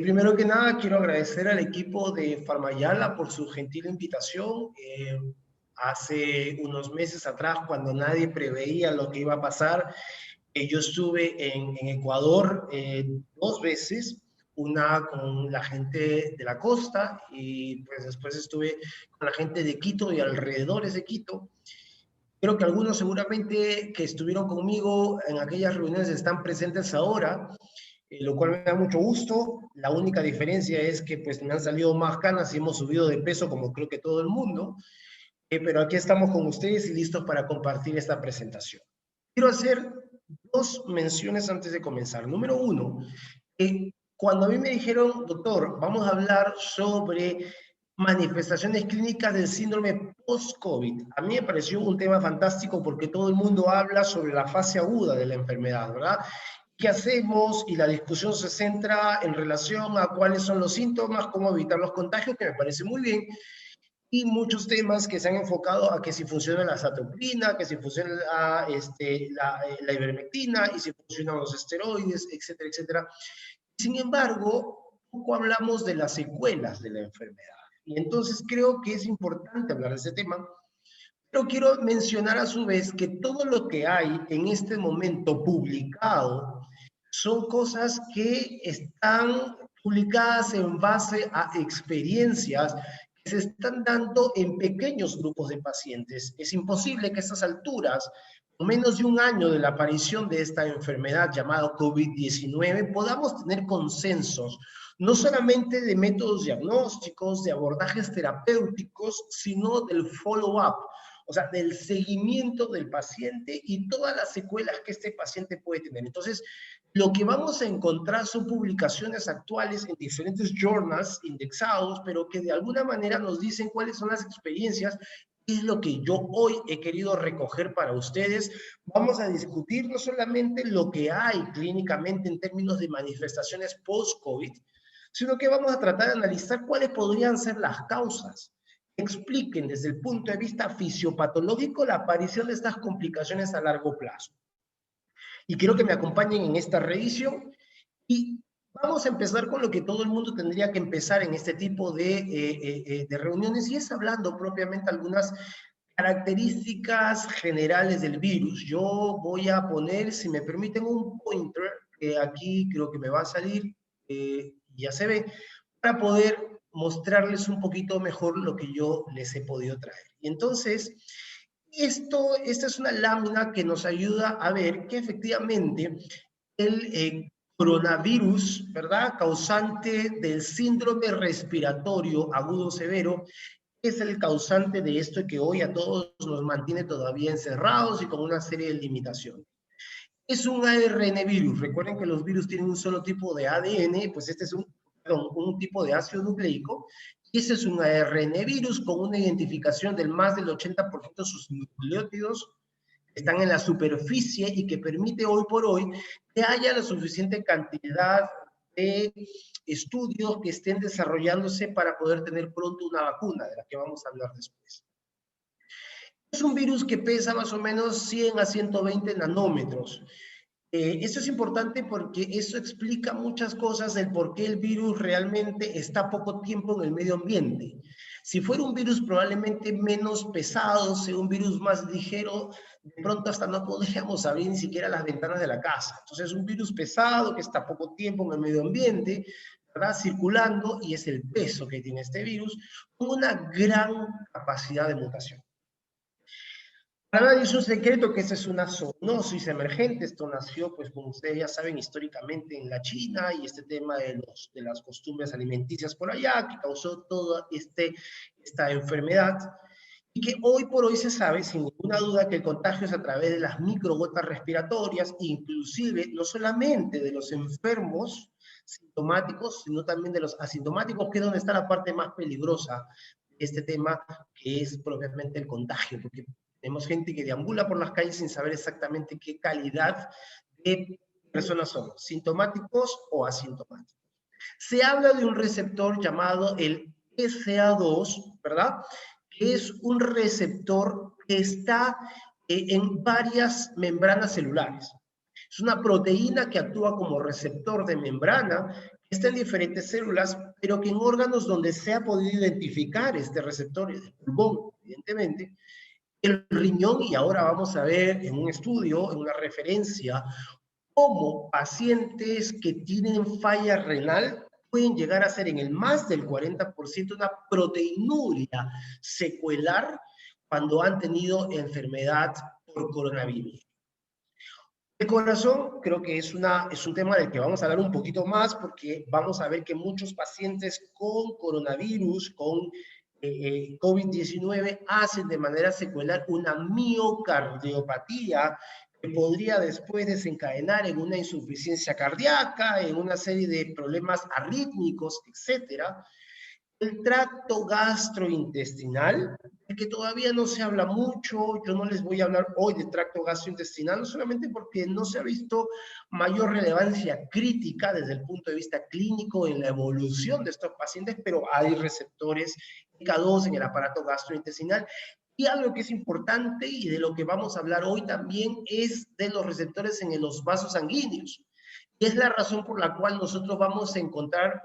Primero que nada, quiero agradecer al equipo de Farmayala por su gentil invitación. Hace unos meses atrás, cuando nadie preveía lo que iba a pasar, yo estuve en Ecuador 2 veces, una con la gente de la costa y pues después estuve con la gente de Quito y alrededores de Quito. Creo que algunos seguramente que estuvieron conmigo en aquellas reuniones están presentes ahora, lo cual me da mucho gusto. La única diferencia es que pues me han salido más canas y hemos subido de peso como creo que todo el mundo, pero aquí estamos con ustedes y listos para compartir esta presentación. Quiero hacer dos menciones antes de comenzar. Número uno, cuando a mí me dijeron, doctor, vamos a hablar sobre manifestaciones clínicas del síndrome post-COVID, a mí me pareció un tema fantástico porque todo el mundo habla sobre la fase aguda de la enfermedad, ¿verdad? ¿Qué hacemos? Y la discusión se centra en relación a cuáles son los síntomas, cómo evitar los contagios, que me parece muy bien, y muchos temas que se han enfocado a que si funciona la azathioprina, que si funciona la ivermectina, y si funcionan los esteroides, etcétera, etcétera. Sin embargo, poco hablamos de las secuelas de la enfermedad. Y entonces creo que es importante hablar de ese tema, pero quiero mencionar a su vez que todo lo que hay en este momento publicado son cosas que están publicadas en base a experiencias que se están dando en pequeños grupos de pacientes. Es imposible que a estas alturas, con menos de un año de la aparición de esta enfermedad llamada COVID-19, podamos tener consensos, no solamente de métodos diagnósticos, de abordajes terapéuticos, sino del follow-up, o sea, del seguimiento del paciente y todas las secuelas que este paciente puede tener. Entonces, lo que vamos a encontrar son publicaciones actuales en diferentes journals indexados, pero que de alguna manera nos dicen cuáles son las experiencias. Es lo que yo hoy he querido recoger para ustedes. Vamos a discutir no solamente lo que hay clínicamente en términos de manifestaciones post-COVID, sino que vamos a tratar de analizar cuáles podrían ser las causas que expliquen desde el punto de vista fisiopatológico la aparición de estas complicaciones a largo plazo. Y quiero que me acompañen en esta revisión y vamos a empezar con lo que todo el mundo tendría que empezar en este tipo de reuniones, y es hablando propiamente algunas características generales del virus. Yo voy a poner, si me permiten, un pointer, que aquí creo que me va a salir, ya se ve, para poder mostrarles un poquito mejor lo que yo les he podido traer. Y entonces, esta es una lámina que nos ayuda a ver que efectivamente el coronavirus, ¿verdad?, causante del síndrome respiratorio agudo severo, es el causante de esto que hoy a todos nos mantiene todavía encerrados y con una serie de limitaciones. Es un ARN virus. Recuerden que los virus tienen un solo tipo de ADN, pues este es un tipo de ácido nucleico, y ese es un ARN virus con una identificación del más del 80% de sus nucleótidos que están en la superficie y que permite hoy por hoy que haya la suficiente cantidad de estudios que estén desarrollándose para poder tener pronto una vacuna, de la que vamos a hablar después. Es un virus que pesa más o menos 100 a 120 nanómetros. Esto es importante porque eso explica muchas cosas del por qué el virus realmente está poco tiempo en el medio ambiente. Si fuera un virus probablemente menos pesado, sea un virus más ligero, de pronto hasta no podríamos abrir ni siquiera las ventanas de la casa. Entonces es un virus pesado que está poco tiempo en el medio ambiente, ¿verdad?, circulando, y es el peso que tiene este virus, con una gran capacidad de mutación. Para nadie es un secreto que esta es una zoonosis emergente. Esto nació, pues como ustedes ya saben, históricamente en la China, y este tema de las costumbres alimenticias por allá, que causó toda esta enfermedad, y que hoy por hoy se sabe sin ninguna duda que el contagio es a través de las microgotas respiratorias, inclusive no solamente de los enfermos sintomáticos, sino también de los asintomáticos, que es donde está la parte más peligrosa de este tema, que es propiamente el contagio, porque tenemos gente que deambula por las calles sin saber exactamente qué calidad de personas son, sintomáticos o asintomáticos. Se habla de un receptor llamado el SA2, ¿verdad?, que es un receptor que está en varias membranas celulares. Es una proteína que actúa como receptor de membrana, está en diferentes células, pero que en órganos donde se ha podido identificar este receptor, el pulmón, evidentemente, el riñón, y ahora vamos a ver en un estudio, en una referencia, cómo pacientes que tienen falla renal pueden llegar a ser en el más del 40% una proteinuria secuelar cuando han tenido enfermedad por coronavirus. El corazón creo que es un tema del que vamos a hablar un poquito más porque vamos a ver que muchos pacientes con coronavirus, con COVID-19, hacen de manera secuelar una miocardiopatía que podría después desencadenar en una insuficiencia cardíaca, en una serie de problemas arrítmicos, etcétera. El tracto gastrointestinal, de que todavía no se habla mucho, yo no les voy a hablar hoy de tracto gastrointestinal, no solamente porque no se ha visto mayor relevancia crítica desde el punto de vista clínico en la evolución de estos pacientes, pero hay receptores K2 en el aparato gastrointestinal. Y algo que es importante y de lo que vamos a hablar hoy también es de los receptores en los vasos sanguíneos. Y es la razón por la cual nosotros vamos a encontrar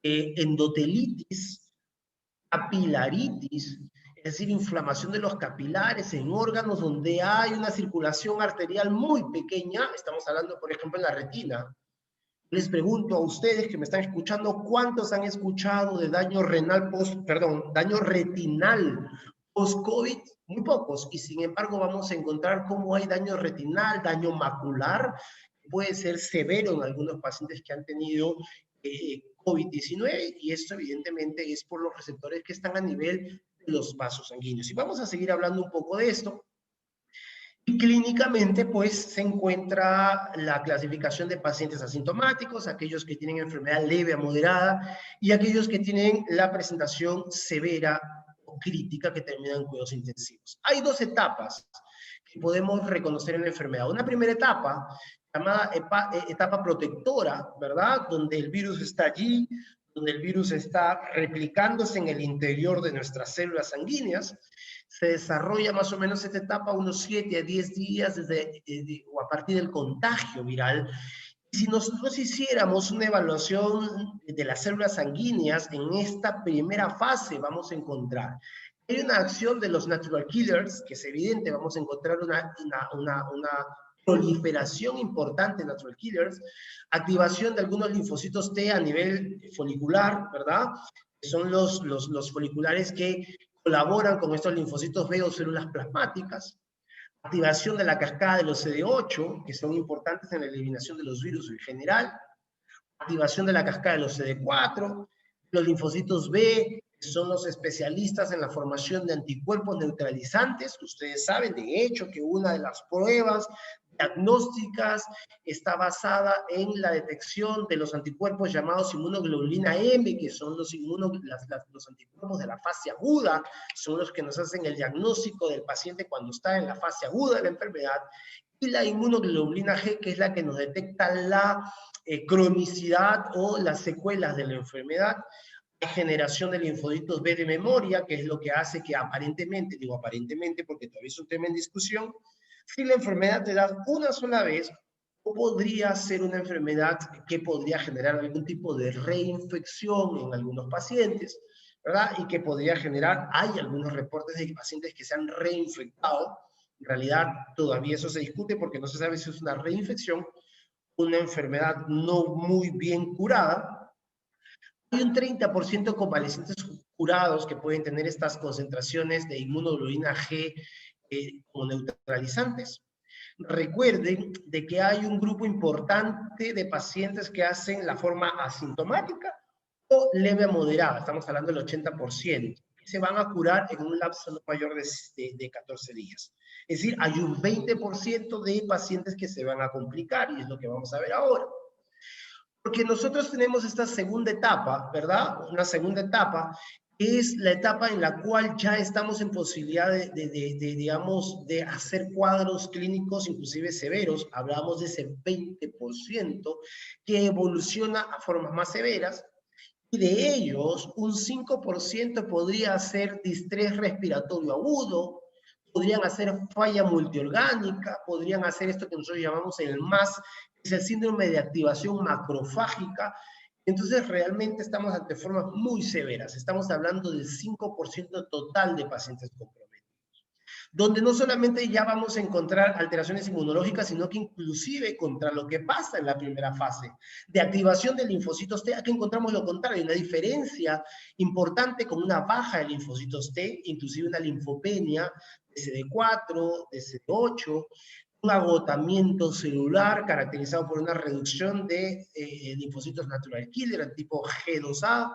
endotelitis, capilaritis, es decir, inflamación de los capilares en órganos donde hay una circulación arterial muy pequeña. Estamos hablando, por ejemplo, en la retina. Les pregunto a ustedes que me están escuchando, ¿cuántos han escuchado de daño renal daño retinal post-COVID? Muy pocos. Y sin embargo vamos a encontrar cómo hay daño retinal, daño macular, que puede ser severo en algunos pacientes que han tenido COVID-19, y esto evidentemente es por los receptores que están a nivel de los vasos sanguíneos. Y vamos a seguir hablando un poco de esto. Y clínicamente, pues, se encuentra la clasificación de pacientes asintomáticos, aquellos que tienen enfermedad leve a moderada, y aquellos que tienen la presentación severa o crítica que terminan en cuidados intensivos. Hay dos etapas que podemos reconocer en la enfermedad. Una primera etapa, llamada etapa protectora, ¿verdad? Donde el virus está allí, donde el virus está replicándose en el interior de nuestras células sanguíneas. Se desarrolla más o menos esta etapa unos 7 a 10 días o a partir del contagio viral. Y si nosotros hiciéramos una evaluación de las células sanguíneas en esta primera fase, vamos a encontrar hay una acción de los natural killers, que es evidente, vamos a encontrar una proliferación importante de natural killers, activación de algunos linfocitos T a nivel folicular, ¿verdad? Que son los foliculares que colaboran con estos linfocitos B o células plasmáticas, activación de la cascada de los CD8, que son importantes en la eliminación de los virus en general, activación de la cascada de los CD4, los linfocitos B, que son los especialistas en la formación de anticuerpos neutralizantes. Ustedes saben, de hecho, que una de las pruebas diagnósticas está basada en la detección de los anticuerpos llamados inmunoglobulina M, que son los anticuerpos de la fase aguda, son los que nos hacen el diagnóstico del paciente cuando está en la fase aguda de la enfermedad, y la inmunoglobulina G, que es la que nos detecta la cronicidad o las secuelas de la enfermedad. Hay generación de linfocitos B de memoria, que es lo que hace que aparentemente, digo aparentemente porque todavía es un tema en discusión, si la enfermedad te da una sola vez, o podría ser una enfermedad que podría generar algún tipo de reinfección en algunos pacientes, ¿verdad? Y que podría generar, hay algunos reportes de pacientes que se han reinfectado. En realidad todavía eso se discute porque no se sabe si es una reinfección, una enfermedad no muy bien curada. Hay un 30% de convalecientes curados que pueden tener estas concentraciones de inmunoglobulina G como neutralizantes. Recuerden de que hay un grupo importante de pacientes que hacen la forma asintomática o leve a moderada, estamos hablando del 80%, que se van a curar en un lapso no mayor de 14 días. Es decir, hay un 20% de pacientes que se van a complicar, y es lo que vamos a ver ahora. Porque nosotros tenemos esta segunda etapa, ¿verdad? Una segunda etapa es la etapa en la cual ya estamos en posibilidad digamos, de hacer cuadros clínicos inclusive severos. Hablamos de ese 20% que evoluciona a formas más severas, y de ellos un 5% podría ser distrés respiratorio agudo, podrían hacer falla multiorgánica, podrían hacer esto que nosotros llamamos el MAS, que es el síndrome de activación macrofágica, Entonces, realmente estamos ante formas muy severas. Estamos hablando del 5% total de pacientes comprometidos, donde no solamente ya vamos a encontrar alteraciones inmunológicas, sino que inclusive contra lo que pasa en la primera fase de activación de linfocitos T, aquí encontramos lo contrario, una diferencia importante con una baja de linfocitos T, inclusive una linfopenia de CD4, de CD8, un agotamiento celular caracterizado por una reducción de linfocitos natural killer, tipo G2A.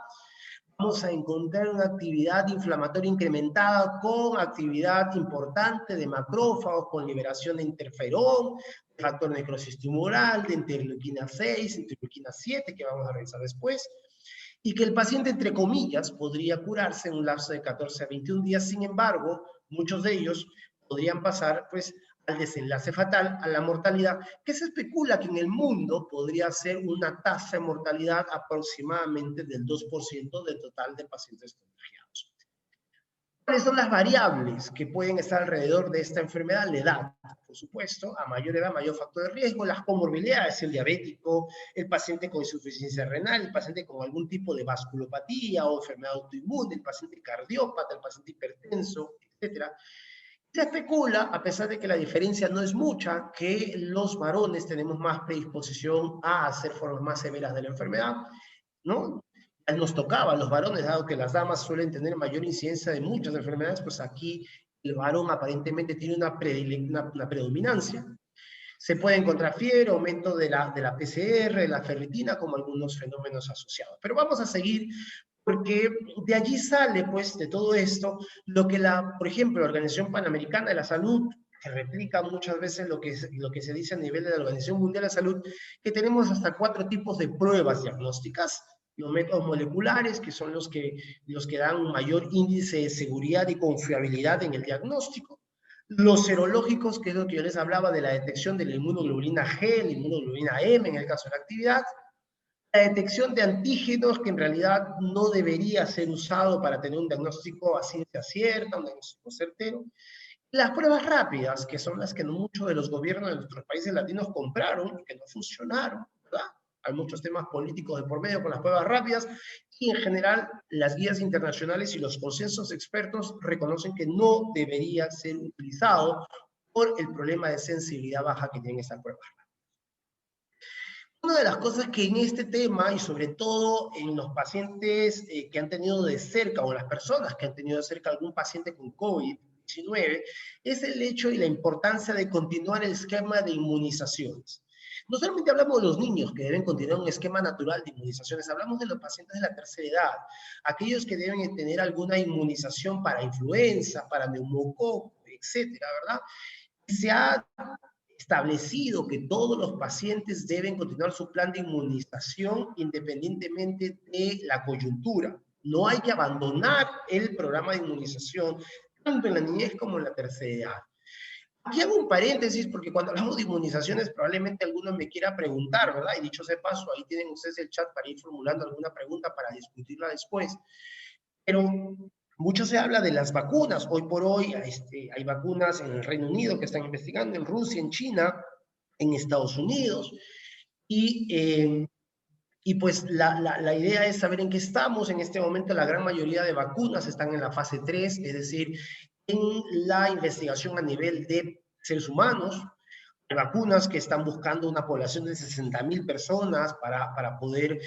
Vamos a encontrar una actividad inflamatoria incrementada con actividad importante de macrófagos, con liberación de interferón, de factor necrosis tumoral, de interleuquina 6, interleuquina 7, que vamos a revisar después, y que el paciente, entre comillas, podría curarse en un lapso de 14 a 21 días. Sin embargo, muchos de ellos podrían pasar, pues, al desenlace fatal, a la mortalidad, que se especula que en el mundo podría ser una tasa de mortalidad aproximadamente del 2% del total de pacientes contagiados. ¿Cuáles son las variables que pueden estar alrededor de esta enfermedad? La edad, por supuesto, a mayor edad, mayor factor de riesgo, las comorbilidades, el diabético, el paciente con insuficiencia renal, el paciente con algún tipo de vasculopatía o enfermedad autoinmune, el paciente cardiópata, el paciente hipertenso, etcétera. Se especula, a pesar de que la diferencia no es mucha, que los varones tenemos más predisposición a hacer formas más severas de la enfermedad, ¿no? Nos tocaba a los varones, dado que las damas suelen tener mayor incidencia de muchas enfermedades, pues aquí el varón aparentemente tiene una predominancia. Se puede encontrar fiebre, aumento de la PCR, de la ferritina, como algunos fenómenos asociados. Pero vamos a seguir porque de allí sale, pues, de todo esto, lo que por ejemplo, la Organización Panamericana de la Salud, que replica muchas veces lo que se dice a nivel de la Organización Mundial de la Salud, que tenemos hasta 4 tipos de pruebas diagnósticas. Los métodos moleculares, que son los que dan un mayor índice de seguridad y confiabilidad en el diagnóstico. Los serológicos, que es lo que yo les hablaba de la detección de la inmunoglobulina G, la inmunoglobulina M en el caso de la actividad. La detección de antígenos, que en realidad no debería ser usado para tener un diagnóstico a ciencia cierta, un diagnóstico certero. Las pruebas rápidas, que son las que muchos de los gobiernos de nuestros países latinos compraron, que no funcionaron, ¿verdad? Hay muchos temas políticos de por medio con las pruebas rápidas y en general las guías internacionales y los consensos expertos reconocen que no debería ser utilizado por el problema de sensibilidad baja que tienen estas pruebas. Una de las cosas que en este tema, y sobre todo en los pacientes que han tenido de cerca, o las personas que han tenido de cerca algún paciente con COVID-19, es el hecho y la importancia de continuar el esquema de inmunizaciones. No solamente hablamos de los niños que deben continuar un esquema natural de inmunizaciones, hablamos de los pacientes de la tercera edad, aquellos que deben tener alguna inmunización para influenza, para neumococo, etcétera, ¿verdad? Se ha establecido que todos los pacientes deben continuar su plan de inmunización independientemente de la coyuntura. No hay que abandonar el programa de inmunización, tanto en la niñez como en la tercera edad. Aquí hago un paréntesis porque cuando hablamos de inmunizaciones probablemente alguno me quiera preguntar, ¿verdad? Y dicho sea de paso, ahí tienen ustedes el chat para ir formulando alguna pregunta para discutirla después. Pero mucho se habla de las vacunas. Hoy por hoy hay vacunas en el Reino Unido que están investigando, en Rusia, en China, en Estados Unidos. Y pues la idea es saber en qué estamos. En este momento la gran mayoría de vacunas están en la fase 3, es decir, en la investigación a nivel de seres humanos. Hay vacunas que están buscando una población de 60.000 personas para poder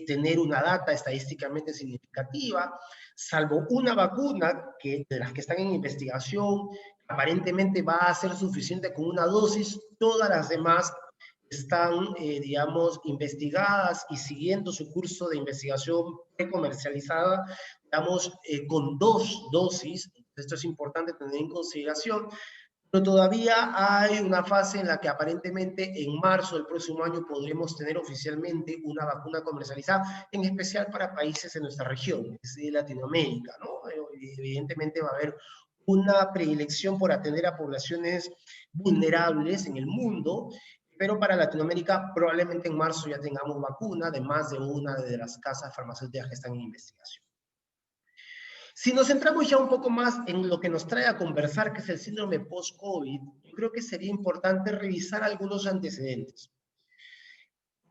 tener una data estadísticamente significativa, salvo una vacuna de las que están en investigación, aparentemente va a ser suficiente con una dosis, todas las demás están, digamos, investigadas y siguiendo su curso de investigación precomercializada, digamos, con 2 dosis. Esto es importante tener en consideración. Pero todavía hay una fase en la que aparentemente en marzo del próximo año podremos tener oficialmente una vacuna comercializada, en especial para países en nuestra región, es decir, Latinoamérica, ¿no? Evidentemente va a haber una predilección por atender a poblaciones vulnerables en el mundo, pero para Latinoamérica probablemente en marzo ya tengamos vacuna de más de una de las casas farmacéuticas que están en investigación. Si nos centramos ya un poco más en lo que nos trae a conversar, que es el síndrome post-COVID, yo creo que sería importante revisar algunos antecedentes.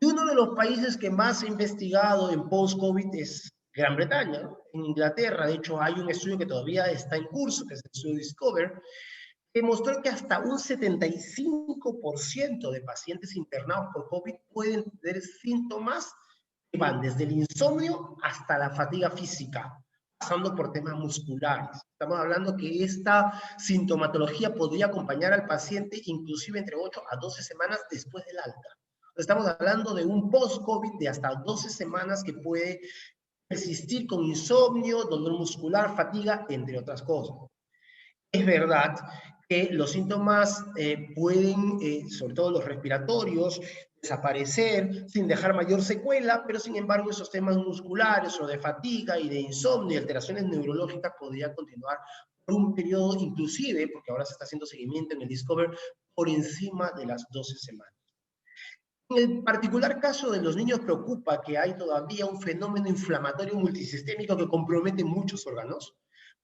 Y uno de los países que más ha investigado en post-COVID es Gran Bretaña, ¿no? En Inglaterra, de hecho, hay un estudio que todavía está en curso, que es el estudio Discover, que mostró que hasta un 75% de pacientes internados por COVID pueden tener síntomas que van desde el insomnio hasta la fatiga física, pasando por temas musculares. Estamos hablando que esta sintomatología podría acompañar al paciente inclusive entre 8 a 12 semanas después del alta. Estamos hablando de un post-COVID de hasta 12 semanas que puede persistir con insomnio, dolor muscular, fatiga, entre otras cosas. Es verdad que los síntomas pueden, sobre todo los respiratorios, desaparecer sin dejar mayor secuela, pero sin embargo esos temas musculares o de fatiga y de insomnio y alteraciones neurológicas podrían continuar por un periodo inclusive, porque ahora se está haciendo seguimiento en el Discover, por encima de las 12 semanas. En el particular caso de los niños preocupa que hay todavía un fenómeno inflamatorio multisistémico que compromete muchos órganos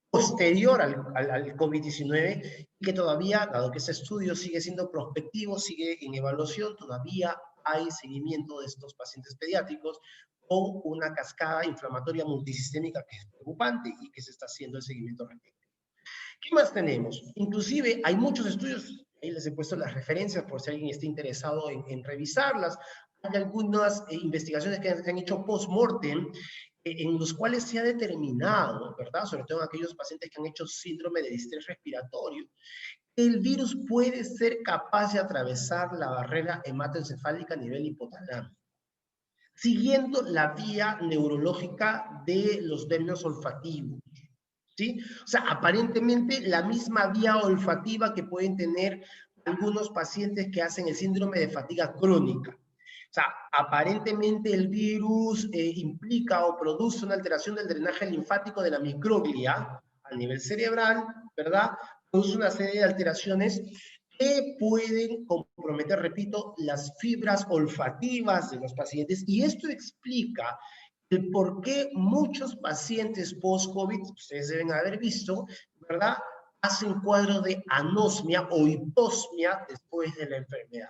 posterior al COVID-19 y que todavía, dado que ese estudio sigue siendo prospectivo, sigue en evaluación, todavía hay seguimiento de estos pacientes pediátricos con una cascada inflamatoria multisistémica que es preocupante y que se está haciendo el seguimiento respectivo. ¿Qué más tenemos? Inclusive hay muchos estudios, ahí les he puesto las referencias por si alguien está interesado en revisarlas. Hay algunas investigaciones que se han hecho post-mortem en los cuales se ha determinado, ¿verdad? Sobre todo en aquellos pacientes que han hecho síndrome de distrés respiratorio, el virus puede ser capaz de atravesar la barrera hematoencefálica a nivel hipotalámico, siguiendo la vía neurológica de los nervios olfativos. ¿Sí? O sea, aparentemente la misma vía olfativa que pueden tener algunos pacientes que hacen el síndrome de fatiga crónica. O sea, aparentemente el virus implica o produce una alteración del drenaje linfático de la microglia a nivel cerebral, ¿verdad? Produce una serie de alteraciones que pueden comprometer, repito, las fibras olfativas de los pacientes, y esto explica el por qué muchos pacientes post-COVID, ustedes deben haber visto, ¿verdad?, hacen cuadro de anosmia o hiposmia después de la enfermedad.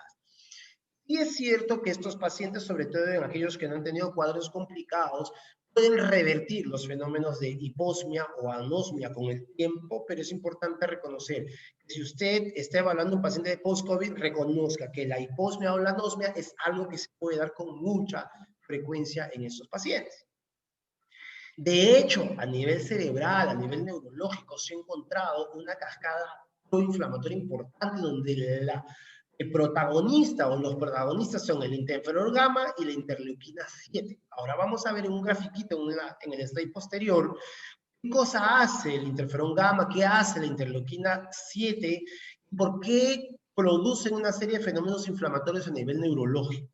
Y es cierto que estos pacientes, sobre todo en aquellos que no han tenido cuadros complicados, pueden revertir los fenómenos de hiposmia o anosmia con el tiempo, pero es importante reconocer que si usted está evaluando un paciente de post-COVID, reconozca que la hiposmia o la anosmia es algo que se puede dar con mucha frecuencia en estos pacientes. De hecho, a nivel cerebral, a nivel neurológico, se ha encontrado una cascada proinflamatoria importante donde el protagonista o los protagonistas son el interferón gamma y la interleuquina 7. Ahora vamos a ver en un grafiquito en el slide posterior qué cosa hace el interferón gamma, qué hace la interleuquina 7 y por qué producen una serie de fenómenos inflamatorios a nivel neurológico.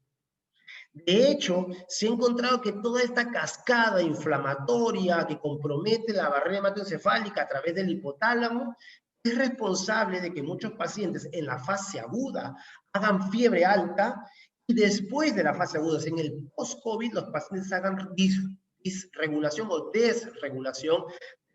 De hecho, se ha encontrado que toda esta cascada inflamatoria que compromete la barrera hematoencefálica a través del hipotálamo es responsable de que muchos pacientes en la fase aguda hagan fiebre alta y después de la fase aguda, en el post-COVID, los pacientes hagan disregulación o desregulación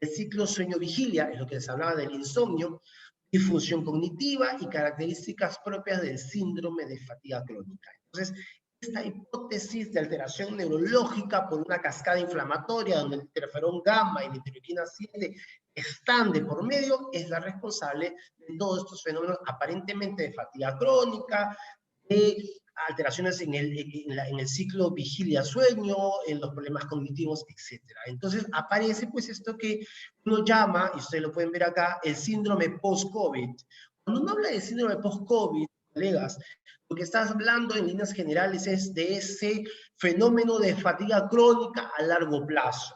del ciclo sueño-vigilia, es lo que les hablaba del insomnio, disfunción cognitiva y características propias del síndrome de fatiga crónica. Entonces, esta hipótesis de alteración neurológica por una cascada inflamatoria donde el interferón gamma y la interleuquina 7 están de por medio es la responsable de todos estos fenómenos aparentemente de fatiga crónica, de alteraciones en el ciclo vigilia-sueño, en los problemas cognitivos, etc. Entonces aparece pues esto que uno llama, y ustedes lo pueden ver acá, el síndrome post-COVID. Cuando uno habla de síndrome post-COVID, colegas, lo que estás hablando en líneas generales es de ese fenómeno de fatiga crónica a largo plazo.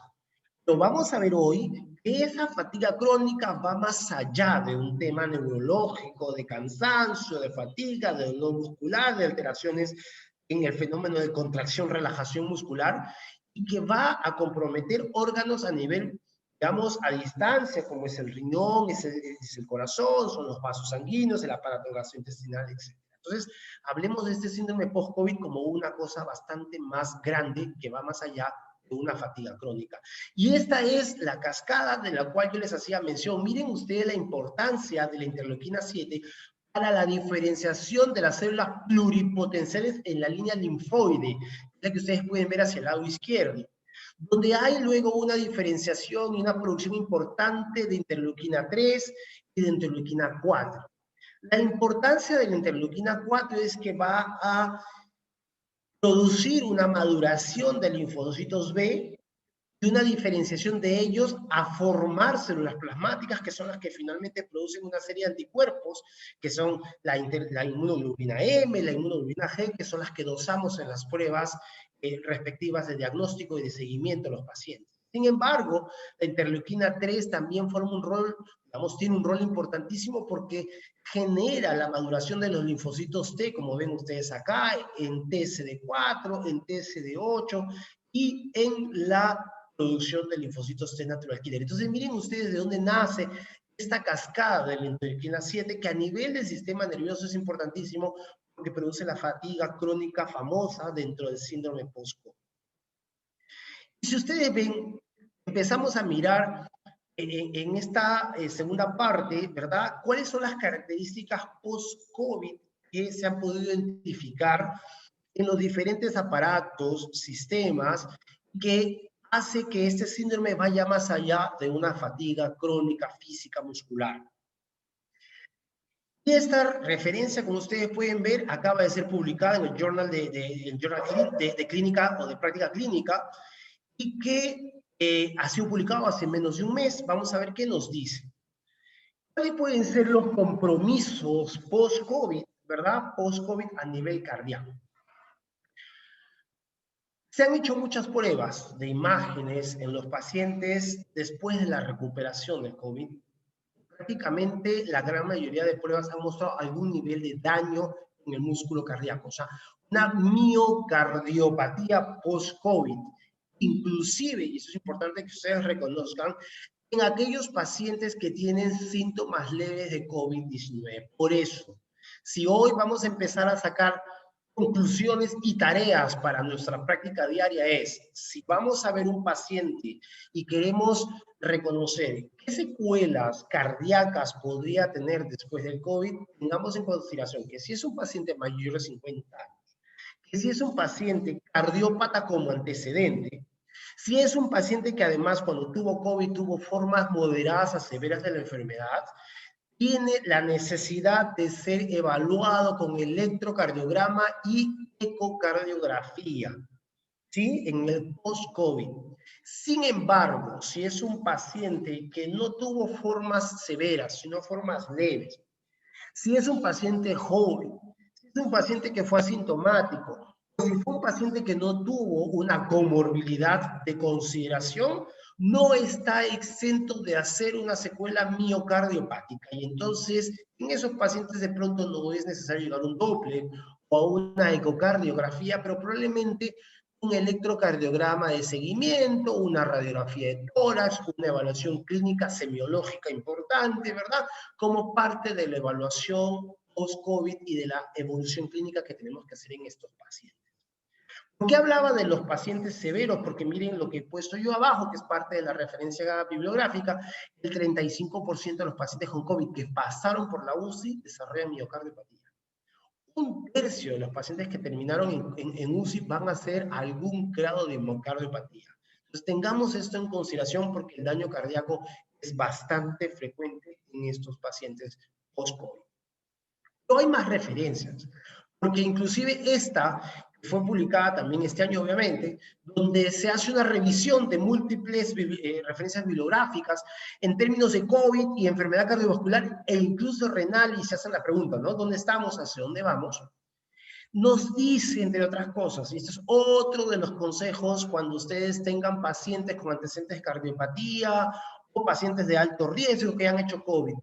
Lo vamos a ver hoy, que esa fatiga crónica va más allá de un tema neurológico, de cansancio, de fatiga, de dolor muscular, de alteraciones en el fenómeno de contracción-relajación muscular, y que va a comprometer órganos a nivel, digamos, a distancia, como es el riñón, es el corazón, son los vasos sanguíneos, el aparato gastrointestinal, etc. Entonces, hablemos de este síndrome post-COVID como una cosa bastante más grande que va más allá de una fatiga crónica. Y esta es la cascada de la cual yo les hacía mención. Miren ustedes la importancia de la interleuquina 7 para la diferenciación de las células pluripotenciales en la línea linfoide, la que ustedes pueden ver hacia el lado izquierdo, donde hay luego una diferenciación y una producción importante de interleuquina 3 y de interleuquina 4. La importancia de la interleuquina 4 es que va a producir una maduración de linfocitos B y una diferenciación de ellos a formar células plasmáticas, que son las que finalmente producen una serie de anticuerpos, que son la inmunoglobulina M, la inmunoglobulina G, que son las que dosamos en las pruebas respectivas de diagnóstico y de seguimiento de los pacientes. Sin embargo, la interleuquina 3 también forma un rol, digamos, tiene un rol importantísimo porque genera la maduración de los linfocitos T, como ven ustedes acá, en TSD4, en TSD8 y en la producción de linfocitos T natural killer. Entonces, miren ustedes de dónde nace esta cascada de la interleuquina 7, que a nivel del sistema nervioso es importantísimo porque produce la fatiga crónica famosa dentro del síndrome post-COVID. Y si ustedes ven, empezamos a mirar en esta segunda parte, ¿verdad? ¿Cuáles son las características post-COVID que se han podido identificar en los diferentes aparatos, sistemas, que hace que este síndrome vaya más allá de una fatiga crónica física muscular? Y esta referencia, como ustedes pueden ver, acaba de ser publicada en el Journal de Clínica o de Práctica Clínica, y que ha sido publicado hace menos de un mes. Vamos a ver qué nos dice. ¿Cuáles pueden ser los compromisos post-COVID, verdad? Post-COVID a nivel cardíaco. Se han hecho muchas pruebas de imágenes en los pacientes después de la recuperación del COVID. Prácticamente la gran mayoría de pruebas han mostrado algún nivel de daño en el músculo cardíaco, o sea, una miocardiopatía post-COVID. Inclusive, y eso es importante que ustedes reconozcan, en aquellos pacientes que tienen síntomas leves de COVID-19. Por eso, si hoy vamos a empezar a sacar conclusiones y tareas para nuestra práctica diaria es, si vamos a ver un paciente y queremos reconocer qué secuelas cardíacas podría tener después del COVID, tengamos en consideración que si es un paciente mayor de 50 años, que si es un paciente cardiópata como antecedente, si es un paciente que además cuando tuvo COVID tuvo formas moderadas a severas de la enfermedad, tiene la necesidad de ser evaluado con electrocardiograma y ecocardiografía, ¿sí? En el post-COVID. Sin embargo, si es un paciente que no tuvo formas severas, sino formas leves, si es un paciente joven, si es un paciente que fue asintomático, o si fue un paciente que no tuvo una comorbilidad de consideración, no está exento de hacer una secuela miocardiopática. Y entonces, en esos pacientes de pronto no es necesario llevar un Doppler o a una ecocardiografía, pero probablemente un electrocardiograma de seguimiento, una radiografía de tórax, una evaluación clínica semiológica importante, ¿verdad? Como parte de la evaluación post-COVID y de la evolución clínica que tenemos que hacer en estos pacientes. ¿Por qué hablaba de los pacientes severos? Porque miren lo que he puesto yo abajo, que es parte de la referencia bibliográfica, el 35% de los pacientes con COVID que pasaron por la UCI desarrollan miocardiopatía. Un tercio de los pacientes que terminaron en UCI van a hacer algún grado de miocardiopatía. Entonces tengamos esto en consideración porque el daño cardíaco es bastante frecuente en estos pacientes post-COVID. No hay más referencias, porque inclusive esta fue publicada también este año, obviamente, donde se hace una revisión de múltiples referencias bibliográficas en términos de COVID y enfermedad cardiovascular e incluso renal, y se hace la pregunta, ¿no? ¿Dónde estamos? ¿Hacia dónde vamos? Nos dice, entre otras cosas, y este es otro de los consejos cuando ustedes tengan pacientes con antecedentes de cardiopatía o pacientes de alto riesgo que han hecho COVID,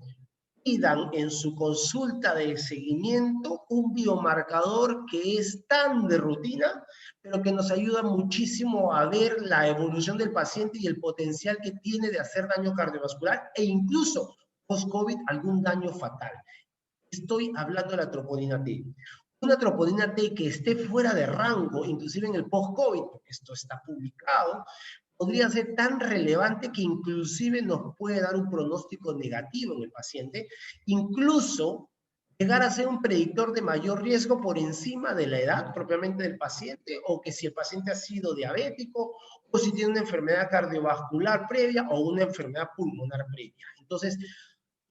pidan en su consulta de seguimiento un biomarcador que es tan de rutina, pero que nos ayuda muchísimo a ver la evolución del paciente y el potencial que tiene de hacer daño cardiovascular e incluso post-COVID algún daño fatal. Estoy hablando de la troponina T. Una troponina T que esté fuera de rango, inclusive en el post-COVID, porque esto está publicado, podría ser tan relevante que inclusive nos puede dar un pronóstico negativo en el paciente, incluso llegar a ser un predictor de mayor riesgo por encima de la edad propiamente del paciente, o que si el paciente ha sido diabético, o si tiene una enfermedad cardiovascular previa o una enfermedad pulmonar previa. Entonces,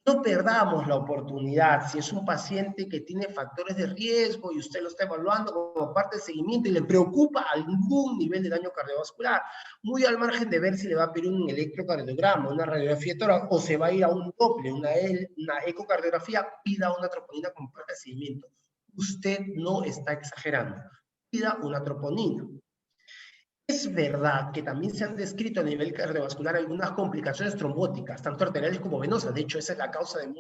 no perdamos la oportunidad. Si es un paciente que tiene factores de riesgo y usted lo está evaluando como parte del seguimiento y le preocupa algún nivel de daño cardiovascular, muy al margen de ver si le va a pedir un electrocardiograma, una radiografía tórax, o se va a ir a un Doppler, una ecocardiografía, pida una troponina como parte del seguimiento. Usted no está exagerando. Pida una troponina. Es verdad que también se han descrito a nivel cardiovascular algunas complicaciones trombóticas, tanto arteriales como venosas. De hecho, esa es la causa de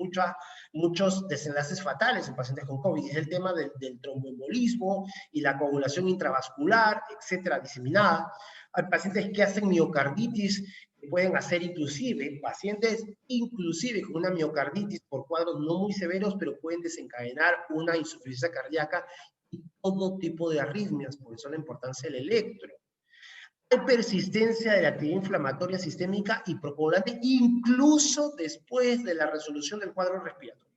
muchos desenlaces fatales en pacientes con COVID. Es el tema del tromboembolismo y la coagulación intravascular, etcétera, diseminada. Hay pacientes que hacen miocarditis, que pueden hacer inclusive, pacientes inclusive con una miocarditis por cuadros no muy severos, pero pueden desencadenar una insuficiencia cardíaca y todo tipo de arritmias. Por eso la importancia del electro. Hay persistencia de la actividad inflamatoria sistémica y procoagulante incluso después de la resolución del cuadro respiratorio.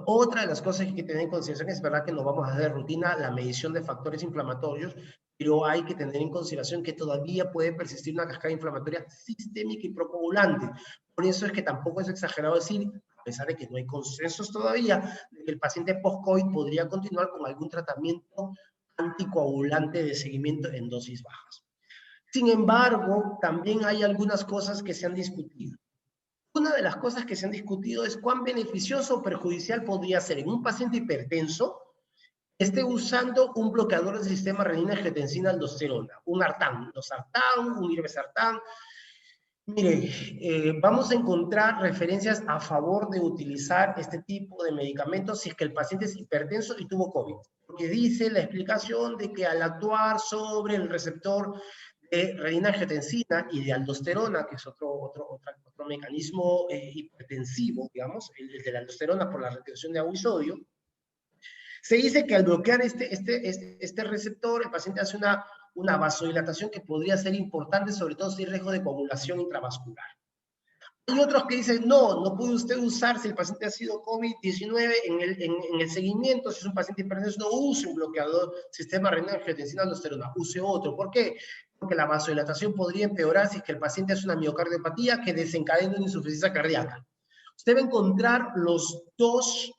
Otra de las cosas que hay que tener en consideración es verdad que no vamos a hacer de rutina la medición de factores inflamatorios, pero hay que tener en consideración que todavía puede persistir una cascada inflamatoria sistémica y procoagulante. Por eso es que tampoco es exagerado decir, a pesar de que no hay consensos todavía, de que el paciente post-COVID podría continuar con algún tratamiento anticoagulante de seguimiento en dosis bajas. Sin embargo, también hay algunas cosas que se han discutido. Una de las cosas que se han discutido es cuán beneficioso o perjudicial podría ser en un paciente hipertenso que esté usando un bloqueador del sistema renina-angiotensina-aldosterona, un ARTAN, losartán, un irbesartán. Mire, vamos a encontrar referencias a favor de utilizar este tipo de medicamentos si es que el paciente es hipertenso y tuvo COVID, porque dice la explicación de que al actuar sobre el receptor de renina-angiotensina y de aldosterona, que es otro mecanismo hipertensivo, digamos, el de la aldosterona por la retención de agua y sodio, se dice que al bloquear este receptor, el paciente hace una vasodilatación que podría ser importante, sobre todo si hay riesgo de coagulación intravascular. Hay otros que dicen, no puede usted usar si el paciente ha sido COVID-19 en el seguimiento, si es un paciente hipertenso, no use un bloqueador sistema renina-angiotensina-aldosterona, use otro. ¿Por qué? Porque la vasodilatación podría empeorar si es que el paciente hace una miocardiopatía que desencadena una insuficiencia cardíaca. Usted va a encontrar los dos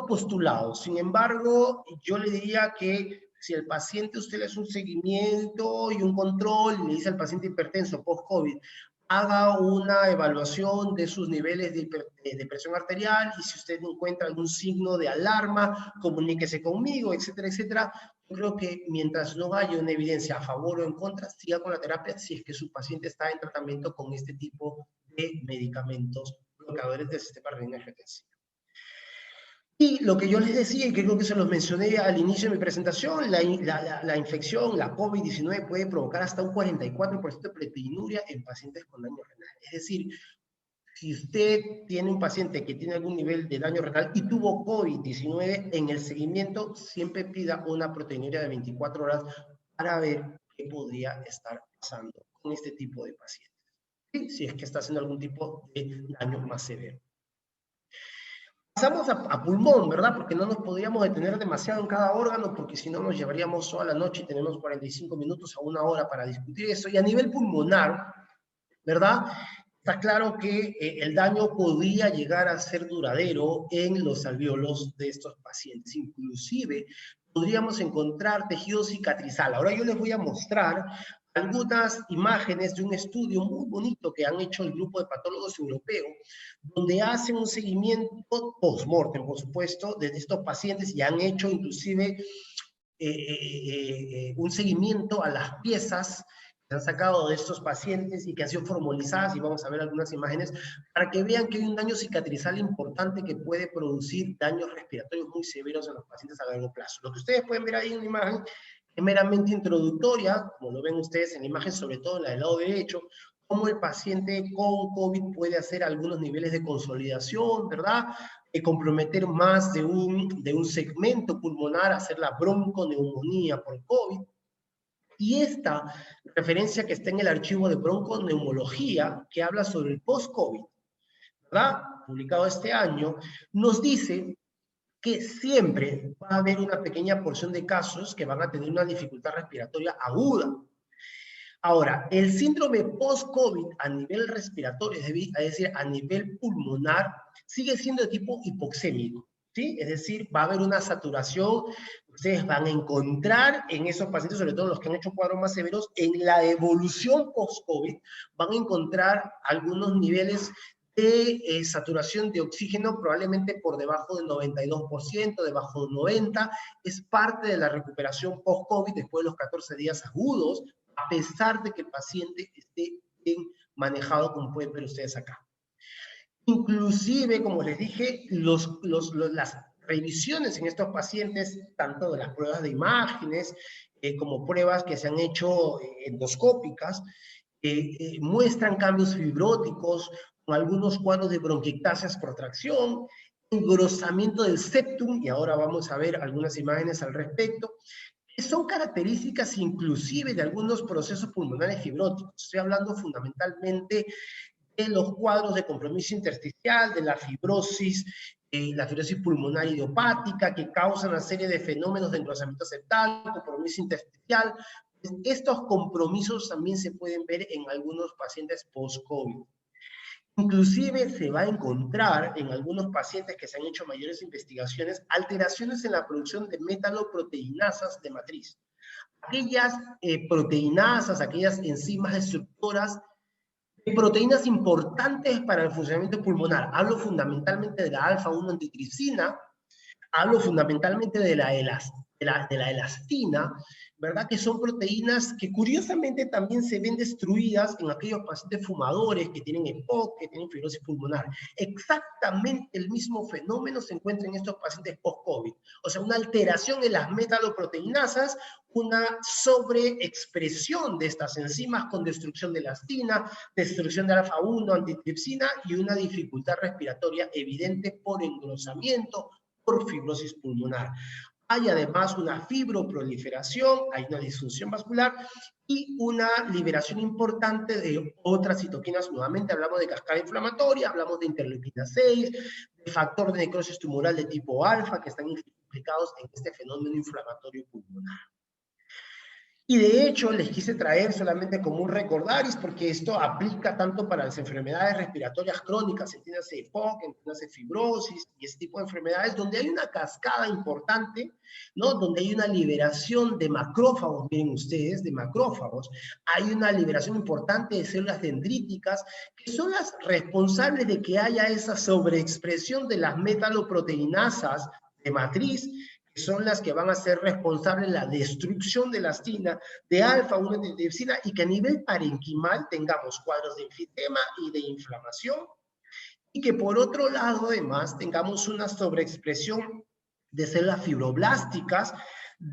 postulados. Sin embargo, yo le diría que si el paciente usted le hace un seguimiento y un control y le dice al paciente hipertenso post-COVID, haga una evaluación de sus niveles de presión arterial, y si usted encuentra algún signo de alarma, comuníquese conmigo, etcétera, etcétera. Yo creo que mientras no haya una evidencia a favor o en contra, siga con la terapia si es que su paciente está en tratamiento con este tipo de medicamentos bloqueadores del sistema renina-angiotensina. Y lo que yo les decía, y creo que se los mencioné al inicio de mi presentación, la infección, la COVID-19 puede provocar hasta un 44% de proteinuria en pacientes con daño renal. Es decir, si usted tiene un paciente que tiene algún nivel de daño renal y tuvo COVID-19, en el seguimiento siempre pida una proteinuria de 24 horas para ver qué podría estar pasando con este tipo de pacientes, ¿sí? Si es que está haciendo algún tipo de daño más severo. Pasamos a pulmón, ¿verdad? Porque no nos podríamos detener demasiado en cada órgano, porque si no nos llevaríamos toda la noche y tenemos 45 minutos a una hora para discutir eso. Y a nivel pulmonar, ¿verdad? Está claro que el daño podría llegar a ser duradero en los alvéolos de estos pacientes. Inclusive podríamos encontrar tejido cicatrizal. Ahora yo les voy a mostrar algunas imágenes de un estudio muy bonito que han hecho el grupo de patólogos europeos, donde hacen un seguimiento post-mortem, por supuesto, de estos pacientes, y han hecho inclusive un seguimiento a las piezas que han sacado de estos pacientes y que han sido formalizadas, y vamos a ver algunas imágenes para que vean que hay un daño cicatrizal importante que puede producir daños respiratorios muy severos en los pacientes a largo plazo. Lo que ustedes pueden ver ahí en una imagen es meramente introductoria, como lo ven ustedes en la imagen, sobre todo en la del lado derecho, cómo el paciente con COVID puede hacer algunos niveles de consolidación, ¿verdad? Comprometer más de un segmento pulmonar, hacer la bronconeumonía por COVID. Y esta referencia que está en el archivo de bronconeumología, que habla sobre el post-COVID, ¿verdad? Publicado este año, nos dice que siempre va a haber una pequeña porción de casos que van a tener una dificultad respiratoria aguda. Ahora, el síndrome post-COVID a nivel respiratorio, es decir, a nivel pulmonar, sigue siendo de tipo hipoxémico, ¿sí? Es decir, va a haber una saturación, ustedes van a encontrar en esos pacientes, sobre todo los que han hecho cuadros más severos, en la evolución post-COVID, van a encontrar algunos niveles de saturación de oxígeno probablemente por debajo del 92%, debajo del 90%, es parte de la recuperación post-COVID después de los 14 días agudos, a pesar de que el paciente esté bien manejado, como pueden ver ustedes acá. Inclusive, como les dije, las revisiones en estos pacientes, tanto de las pruebas de imágenes como pruebas que se han hecho endoscópicas, muestran cambios fibróticos, con algunos cuadros de bronquiectasias por tracción, engrosamiento del septum, y ahora vamos a ver algunas imágenes al respecto, que son características inclusive de algunos procesos pulmonares fibróticos. Estoy hablando fundamentalmente de los cuadros de compromiso intersticial, de la fibrosis pulmonar idiopática, que causan una serie de fenómenos de engrosamiento septal, compromiso intersticial. Estos compromisos también se pueden ver en algunos pacientes post-COVID. Inclusive se va a encontrar en algunos pacientes que se han hecho mayores investigaciones alteraciones en la producción de metaloproteinasas de matriz. Aquellas proteinasas, aquellas enzimas destructoras de proteínas importantes para el funcionamiento pulmonar. Hablo fundamentalmente de la alfa-1 antitripsina, hablo fundamentalmente de la elastina, ¿verdad? Que son proteínas que curiosamente también se ven destruidas en aquellos pacientes fumadores que tienen EPOC, que tienen fibrosis pulmonar. Exactamente el mismo fenómeno se encuentra en estos pacientes post-COVID. O sea, una alteración en las metaloproteinasas, una sobreexpresión de estas enzimas con destrucción de elastina, destrucción de alfa-1, antitripsina y una dificultad respiratoria evidente por engrosamiento, por fibrosis pulmonar. Hay además una fibroproliferación, hay una disfunción vascular y una liberación importante de otras citoquinas. Nuevamente hablamos de cascada inflamatoria, hablamos de interleuquina 6, de factor de necrosis tumoral de tipo alfa que están implicados en este fenómeno inflamatorio pulmonar. Y de hecho les quise traer solamente como un recordaris, porque esto aplica tanto para las enfermedades respiratorias crónicas, entiéndase EPOC, entiéndase fibrosis y ese tipo de enfermedades, donde hay una cascada importante, ¿no? Donde hay una liberación de macrófagos, miren ustedes, de macrófagos, hay una liberación importante de células dendríticas, que son las responsables de que haya esa sobreexpresión de las metaloproteinasas de matriz, que son las que van a ser responsables de la destrucción de elastina, de alfa-1 antitripsina, y que a nivel parenquimal tengamos cuadros de enfisema y de inflamación, y que por otro lado además tengamos una sobreexpresión de células fibroblásticas,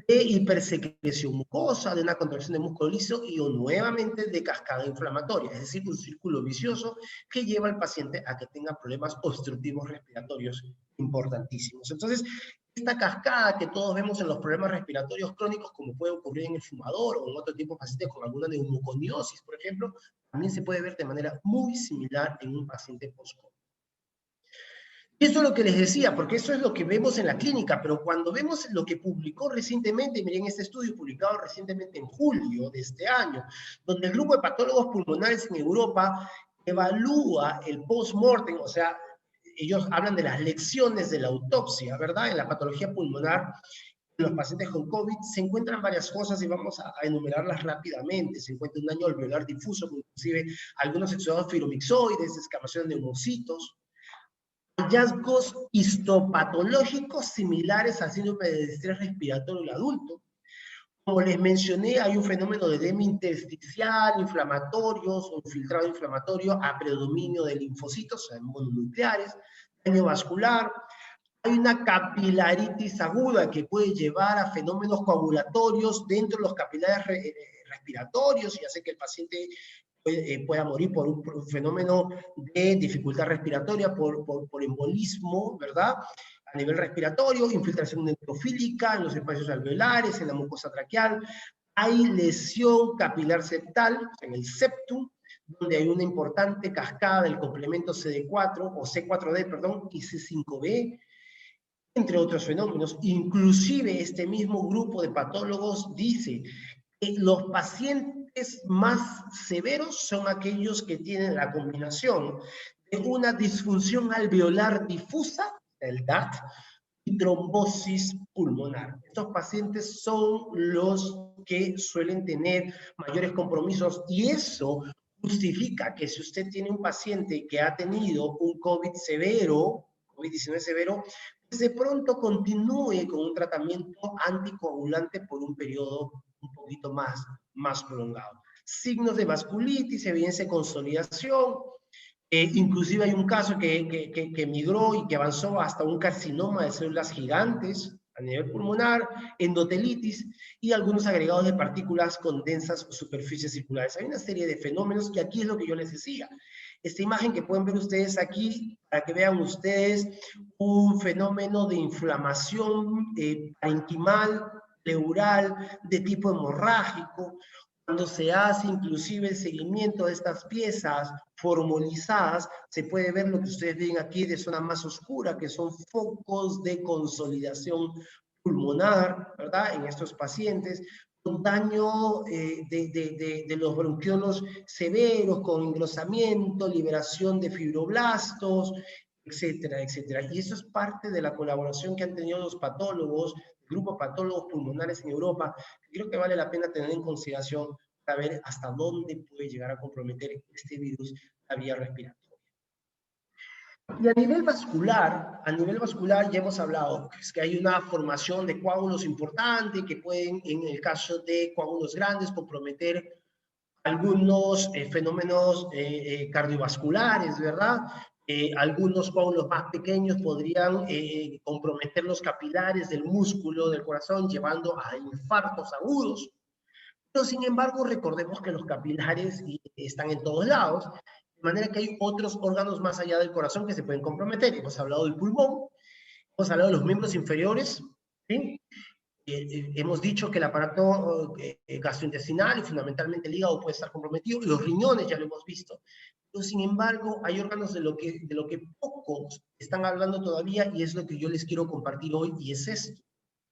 de hipersecreción mucosa, de una contracción de músculo liso y o nuevamente de cascada inflamatoria, es decir, un círculo vicioso que lleva al paciente a que tenga problemas obstructivos respiratorios importantísimos. Entonces, esta cascada que todos vemos en los problemas respiratorios crónicos, como puede ocurrir en el fumador o en otro tipo de pacientes con alguna neumoconiosis, por ejemplo, también se puede ver de manera muy similar en un paciente post-COVID. Y eso es lo que les decía, porque eso es lo que vemos en la clínica, pero cuando vemos lo que publicó recientemente, miren este estudio publicado recientemente en julio de este año, donde el grupo de patólogos pulmonares en Europa evalúa el post-mortem, o sea, ellos hablan de las lecciones de la autopsia, ¿verdad? En la patología pulmonar, en los pacientes con COVID, se encuentran varias cosas y vamos a enumerarlas rápidamente. Se encuentra un daño alveolar difuso, inclusive algunos exudados firomixoides, descamación de neumocitos, hallazgos histopatológicos similares al síndrome de estrés respiratorio del adulto. Como les mencioné, hay un fenómeno de edema intersticial, inflamatorios, o infiltrado inflamatorio a predominio de linfocitos mononucleares, daño vascular. Hay una capilaritis aguda que puede llevar a fenómenos coagulatorios dentro de los capilares respiratorios y hace que el paciente pueda morir por un fenómeno de dificultad respiratoria, por embolismo, ¿verdad? A nivel respiratorio, infiltración neutrofílica en los espacios alveolares, en la mucosa traqueal. Hay lesión capilar septal, en el septum, donde hay una importante cascada del complemento CD4 o C4D, perdón, y C5B, entre otros fenómenos. Inclusive este mismo grupo de patólogos dice que los pacientes más severos son aquellos que tienen la combinación de una disfunción alveolar difusa, el DAT, y trombosis pulmonar. Estos pacientes son los que suelen tener mayores compromisos y eso justifica que si usted tiene un paciente que ha tenido un COVID severo, COVID-19 severo, pues de pronto continúe con un tratamiento anticoagulante por un periodo un poquito más prolongado. Signos de vasculitis, evidencia de consolidación, inclusive hay un caso que migró y que avanzó hasta un carcinoma de células gigantes a nivel pulmonar, endotelitis y algunos agregados de partículas con densas superficies circulares. Hay una serie de fenómenos y aquí es lo que yo les decía. Esta imagen que pueden ver ustedes aquí, para que vean ustedes un fenómeno de inflamación parenquimal, pleural, de tipo hemorrágico, cuando se hace inclusive el seguimiento de estas piezas formalizadas, se puede ver lo que ustedes ven aquí de zona más oscura, que son focos de consolidación pulmonar, ¿verdad? En estos pacientes, con daño de los bronquiolos severos, con engrosamiento, liberación de fibroblastos, etcétera, etcétera. Y eso es parte de la colaboración que han tenido los patólogos, el grupo de patólogos pulmonares en Europa, que creo que vale la pena tener en consideración para ver hasta dónde puede llegar a comprometer este virus la vía respiratoria. Y a nivel vascular ya hemos hablado es que hay una formación de coágulos importante que pueden, en el caso de coágulos grandes, comprometer algunos fenómenos cardiovasculares, ¿verdad? Algunos coágulos más pequeños podrían comprometer los capilares del músculo del corazón, llevando a infartos agudos. Pero sin embargo, recordemos que los capilares están en todos lados, de manera que hay otros órganos más allá del corazón que se pueden comprometer. Hemos hablado del pulmón, hemos hablado de los miembros inferiores, ¿sí? Hemos dicho que el aparato gastrointestinal y fundamentalmente el hígado puede estar comprometido, los riñones ya lo hemos visto. Pero sin embargo, hay órganos de lo que pocos están hablando todavía y es lo que yo les quiero compartir hoy y es esto,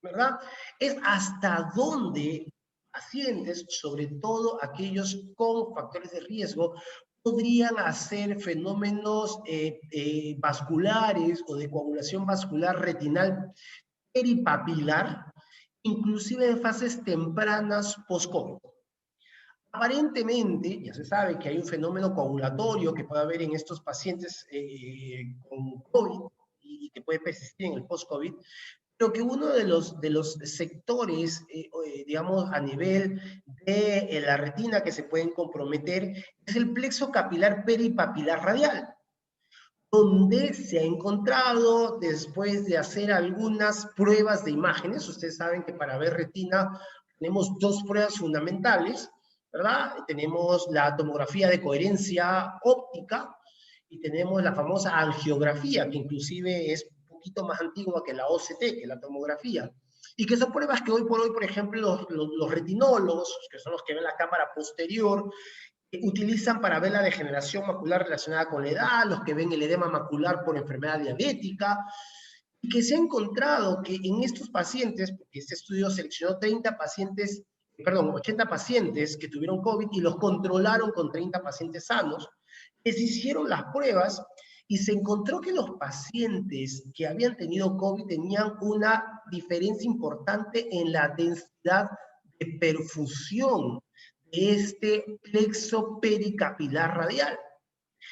¿verdad? Es hasta dónde pacientes, sobre todo aquellos con factores de riesgo, podrían hacer fenómenos vasculares o de coagulación vascular retinal peripapilar, inclusive en fases tempranas post-COVID. Aparentemente, ya se sabe que hay un fenómeno coagulatorio que puede haber en estos pacientes con COVID y que puede persistir en el post-COVID, pero que uno de los sectores, digamos, a nivel de la retina que se pueden comprometer es el plexo capilar peripapilar radial, donde se ha encontrado, después de hacer algunas pruebas de imágenes, ustedes saben que para ver retina tenemos dos pruebas fundamentales, ¿verdad? Tenemos la tomografía de coherencia óptica y tenemos la famosa angiografía, que inclusive es un poquito más antigua que la OCT, que la tomografía. Y que son pruebas que hoy por hoy, por ejemplo, los retinólogos, que son los que ven la cámara posterior, utilizan para ver la degeneración macular relacionada con la edad, los que ven el edema macular por enfermedad diabética, y que se ha encontrado que en estos pacientes, porque este estudio seleccionó 80 pacientes que tuvieron COVID y los controlaron con 30 pacientes sanos, les hicieron las pruebas y se encontró que los pacientes que habían tenido COVID tenían una diferencia importante en la densidad de perfusión de este plexo pericapilar radial.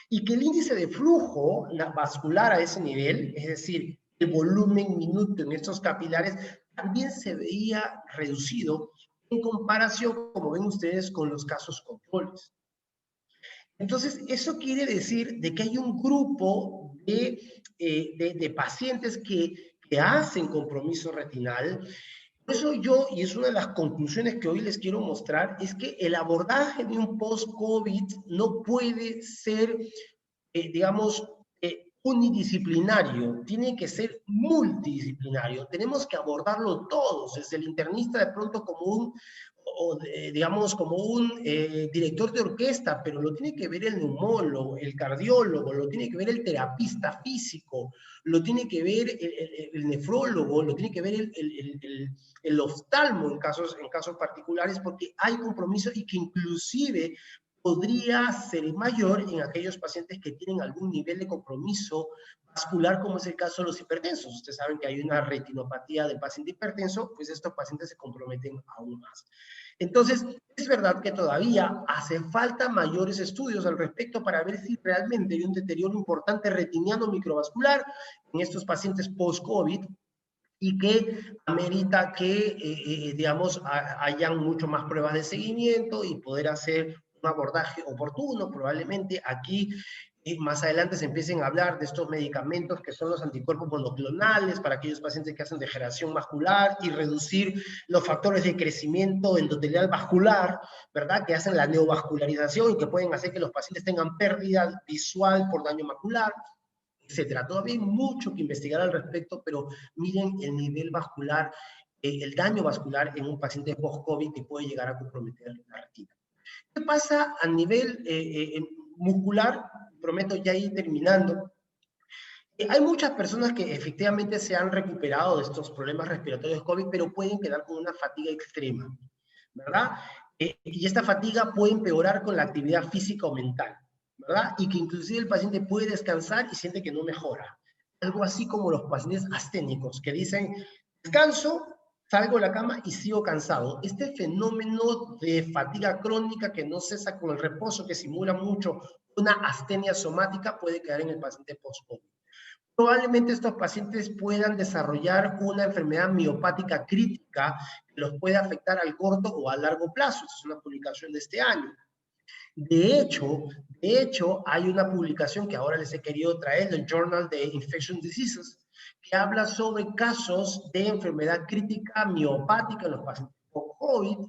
Y que el índice de flujo vascular a ese nivel, es decir, el volumen minuto en estos capilares, también se veía reducido en comparación, como ven ustedes, con los casos controles. Entonces, eso quiere decir de que hay un grupo de pacientes que hacen compromiso retinal. Por eso yo, y es una de las conclusiones que hoy les quiero mostrar, es que el abordaje de un post-COVID no puede ser, digamos, unidisciplinario, tiene que ser multidisciplinario. Tenemos que abordarlo todos, desde el internista de pronto como digamos, como un director de orquesta, pero lo tiene que ver el neumólogo, el cardiólogo, lo tiene que ver el terapista físico, lo tiene que ver el nefrólogo, lo tiene que ver el oftalmo en casos particulares, porque hay compromiso y que inclusive podría ser mayor en aquellos pacientes que tienen algún nivel de compromiso vascular, como es el caso de los hipertensos. Ustedes saben que hay una retinopatía del paciente hipertenso, pues estos pacientes se comprometen aún más. Entonces, es verdad que todavía hacen falta mayores estudios al respecto para ver si realmente hay un deterioro importante retiniano microvascular en estos pacientes post-COVID y que amerita que, digamos, hayan mucho más pruebas de seguimiento y poder hacer un abordaje oportuno. Probablemente aquí más adelante se empiecen a hablar de estos medicamentos que son los anticuerpos monoclonales para aquellos pacientes que hacen degeneración vascular y reducir los factores de crecimiento endotelial vascular, ¿verdad? Que hacen la neovascularización y que pueden hacer que los pacientes tengan pérdida visual por daño macular, etcétera. Todavía hay mucho que investigar al respecto, pero miren el nivel vascular, el daño vascular en un paciente post-COVID que puede llegar a comprometer la retina. ¿Qué pasa a nivel muscular? Prometo ya ir terminando. Hay muchas personas que efectivamente se han recuperado de estos problemas respiratorios COVID, pero pueden quedar con una fatiga extrema, ¿verdad? Y esta fatiga puede empeorar con la actividad física o mental, ¿verdad? Y que inclusive el paciente puede descansar y siente que no mejora. Algo así como los pacientes asténicos que dicen, descanso, salgo de la cama y sigo cansado. Este fenómeno de fatiga crónica que no cesa con el reposo, que simula mucho una astenia somática, puede quedar en el paciente post-COVID. Probablemente estos pacientes puedan desarrollar una enfermedad miopática crítica que los puede afectar al corto o a largo plazo. Esta es una publicación de este año. De hecho, hay una publicación que ahora les he querido traer del Journal de Infectious Diseases, que habla sobre casos de enfermedad crítica miopática en los pacientes con COVID,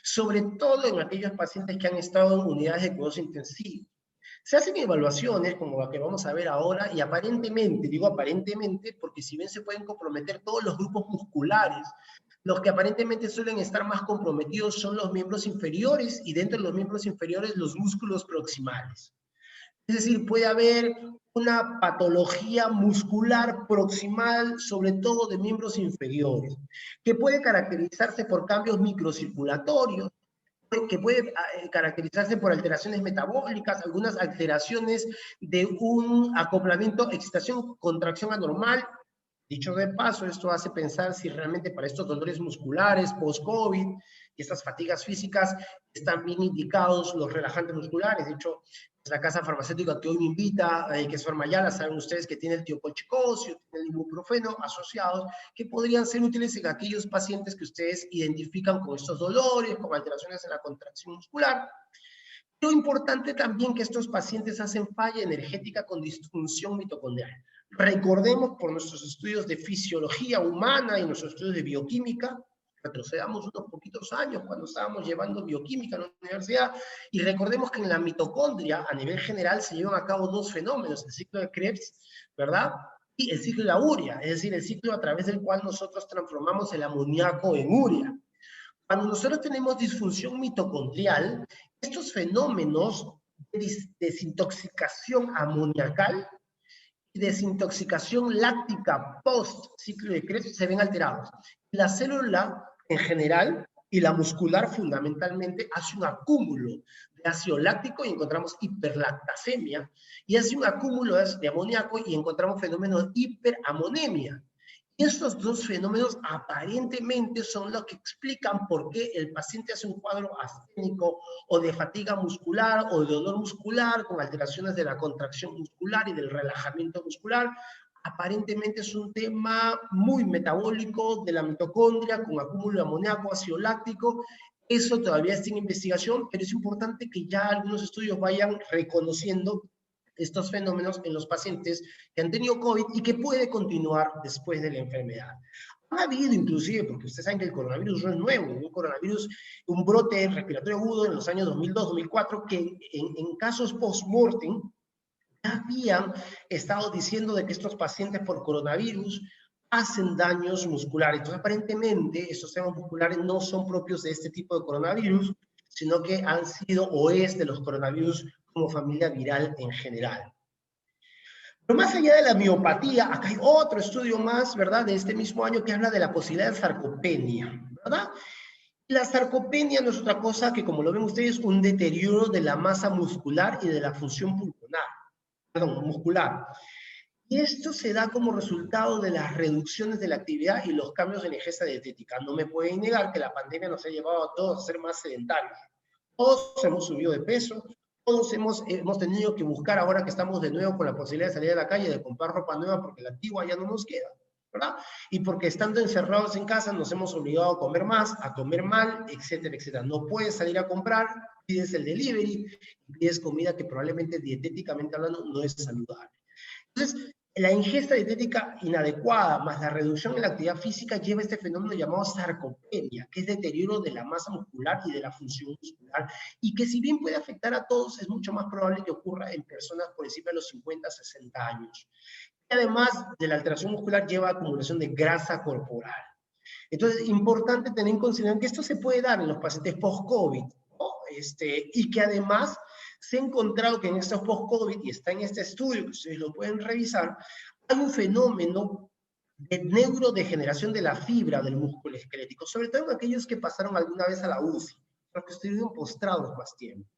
sobre todo en aquellos pacientes que han estado en unidades de cuidados intensivos. Se hacen evaluaciones como la que vamos a ver ahora y aparentemente, digo aparentemente, porque si bien se pueden comprometer todos los grupos musculares, los que aparentemente suelen estar más comprometidos son los miembros inferiores y dentro de los miembros inferiores los músculos proximales. Es decir, puede haber una patología muscular proximal, sobre todo de miembros inferiores, que puede caracterizarse por cambios microcirculatorios, que puede caracterizarse por alteraciones metabólicas, algunas alteraciones de un acoplamiento, excitación, contracción anormal. Dicho de paso, esto hace pensar si realmente para estos dolores musculares post-COVID y estas fatigas físicas están bien indicados los relajantes musculares. De hecho, la casa farmacéutica que hoy me invita, que es Farmayala, saben ustedes que tiene el tiocolchicosio, tiene el ibuprofeno asociados, que podrían ser útiles en aquellos pacientes que ustedes identifican con estos dolores, con alteraciones en la contracción muscular. Lo importante también que estos pacientes hacen falla energética con disfunción mitocondrial. Recordemos por nuestros estudios de fisiología humana y nuestros estudios de bioquímica, retrocedamos unos poquitos años cuando estábamos llevando bioquímica en la universidad y recordemos que en la mitocondria a nivel general se llevan a cabo dos fenómenos, el ciclo de Krebs, ¿verdad? Y el ciclo de la urea, es decir, el ciclo a través del cual nosotros transformamos el amoníaco en urea. Cuando nosotros tenemos disfunción mitocondrial, estos fenómenos de desintoxicación amoniacal y desintoxicación láctica post ciclo de Krebs se ven alterados. La célula en general y la muscular fundamentalmente hace un acúmulo de ácido láctico y encontramos hiperlactasemia, y hace un acúmulo de amoníaco y encontramos fenómenos de hiperamonemia. Y estos dos fenómenos aparentemente son los que explican por qué el paciente hace un cuadro asténico o de fatiga muscular o de dolor muscular con alteraciones de la contracción muscular y del relajamiento muscular. Aparentemente es un tema muy metabólico de la mitocondria con acúmulo de amoníaco, ácido láctico. Eso todavía está en investigación, pero es importante que ya algunos estudios vayan reconociendo estos fenómenos en los pacientes que han tenido COVID y que puede continuar después de la enfermedad. Ha habido inclusive, porque ustedes saben que el coronavirus no es nuevo, un coronavirus, un brote respiratorio agudo en los años 2002-2004, que en casos post-mortem habían estado diciendo de que estos pacientes por coronavirus hacen daños musculares. Entonces, aparentemente, estos temas musculares no son propios de este tipo de coronavirus, sino que han sido o es de los coronavirus como familia viral en general. Pero más allá de la miopatía, acá hay otro estudio más, ¿verdad?, de este mismo año que habla de la posibilidad de sarcopenia, ¿verdad? La sarcopenia no es otra cosa que, como lo ven ustedes, un deterioro de la masa muscular y de la función pulmonar, perdón, muscular. Y esto se da como resultado de las reducciones de la actividad y los cambios en la ingesta dietética. No me pueden negar que la pandemia nos ha llevado a todos a ser más sedentarios. Todos hemos subido de peso, todos hemos tenido que buscar, ahora que estamos de nuevo con la posibilidad de salir a la calle, de comprar ropa nueva porque la antigua ya no nos queda, ¿verdad? Y porque estando encerrados en casa nos hemos obligado a comer más, a comer mal, etcétera, etcétera. No puedes salir a comprar, pides el delivery, pides comida que probablemente dietéticamente hablando no es saludable. Entonces, la ingesta dietética inadecuada más la reducción en la actividad física lleva a este fenómeno llamado sarcopenia, que es deterioro de la masa muscular y de la función muscular, y que si bien puede afectar a todos, es mucho más probable que ocurra en personas por encima de los 50, 60 años. Y además de la alteración muscular lleva a acumulación de grasa corporal. Entonces, importante tener en consideración que esto se puede dar en los pacientes post-COVID, ¿no? Y que además se ha encontrado que en estos post-COVID, y está en este estudio, que ustedes lo pueden revisar, hay un fenómeno de neurodegeneración de la fibra del músculo esquelético, sobre todo en aquellos que pasaron alguna vez a la UCI, los que estuvieron postrados más tiempo.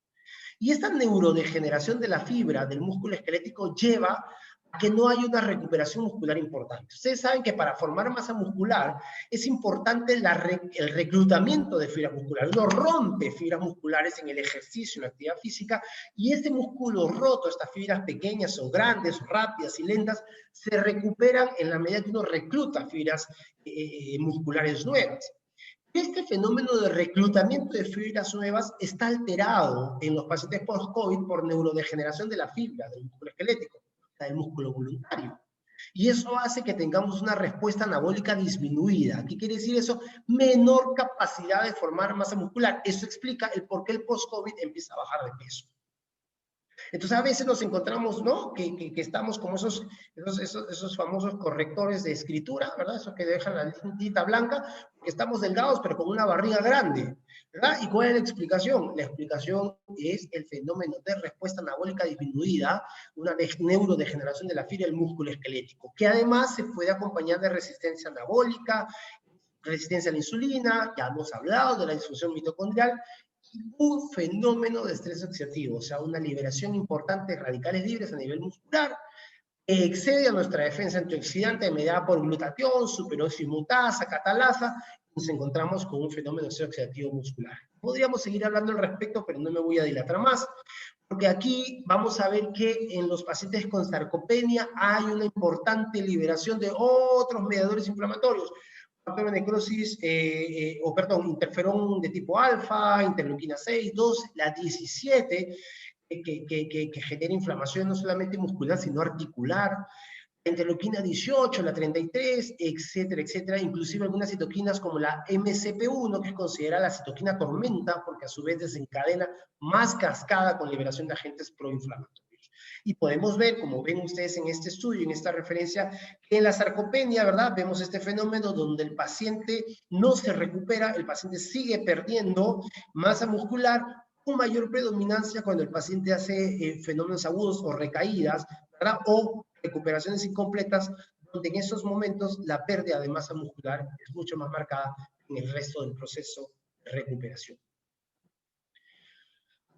Y esta neurodegeneración de la fibra del músculo esquelético lleva a que no haya una recuperación muscular importante. Ustedes saben que para formar masa muscular es importante el reclutamiento de fibras musculares. Uno rompe fibras musculares en el ejercicio, en la actividad física, y este músculo roto, estas fibras pequeñas o grandes, rápidas y lentas, se recuperan en la medida que uno recluta fibras musculares nuevas. Este fenómeno de reclutamiento de fibras nuevas está alterado en los pacientes post-COVID por neurodegeneración de la fibra del músculo esquelético, del músculo voluntario. Y eso hace que tengamos una respuesta anabólica disminuida. ¿Qué quiere decir eso? Menor capacidad de formar masa muscular. Eso explica el por qué el post-COVID empieza a bajar de peso. Entonces a veces nos encontramos, ¿no?, que estamos como esos famosos correctores de escritura, ¿verdad? Esos que dejan la tinta blanca, que estamos delgados pero con una barriga grande, ¿verdad? ¿Y cuál es la explicación? La explicación es el fenómeno de respuesta anabólica disminuida, una neurodegeneración de la fibra del músculo esquelético, que además se puede acompañar de resistencia anabólica, resistencia a la insulina, ya hemos hablado de la disfunción mitocondrial, un fenómeno de estrés oxidativo, o sea, una liberación importante de radicales libres a nivel muscular, que excede a nuestra defensa antioxidante mediada por glutatión, superóxido mutasa, catalasa, y nos encontramos con un fenómeno de estrés oxidativo muscular. Podríamos seguir hablando al respecto, pero no me voy a dilatar más, porque aquí vamos a ver que en los pacientes con sarcopenia hay una importante liberación de otros mediadores inflamatorios, factor de necrosis, interferón de tipo alfa, interleuquina 6, 2, la 17, que genera inflamación no solamente muscular, sino articular, la interleuquina 18, la 33, etcétera, etcétera, inclusive algunas citoquinas como la MCP1, que es considerada la citoquina tormenta, porque a su vez desencadena más cascada con liberación de agentes proinflamatorios. Y podemos ver, como ven ustedes en este estudio, en esta referencia, que en la sarcopenia, ¿verdad?, vemos este fenómeno donde el paciente no se recupera, el paciente sigue perdiendo masa muscular, con mayor predominancia cuando el paciente hace fenómenos agudos o recaídas, ¿verdad?, o recuperaciones incompletas, donde en esos momentos la pérdida de masa muscular es mucho más marcada en el resto del proceso de recuperación.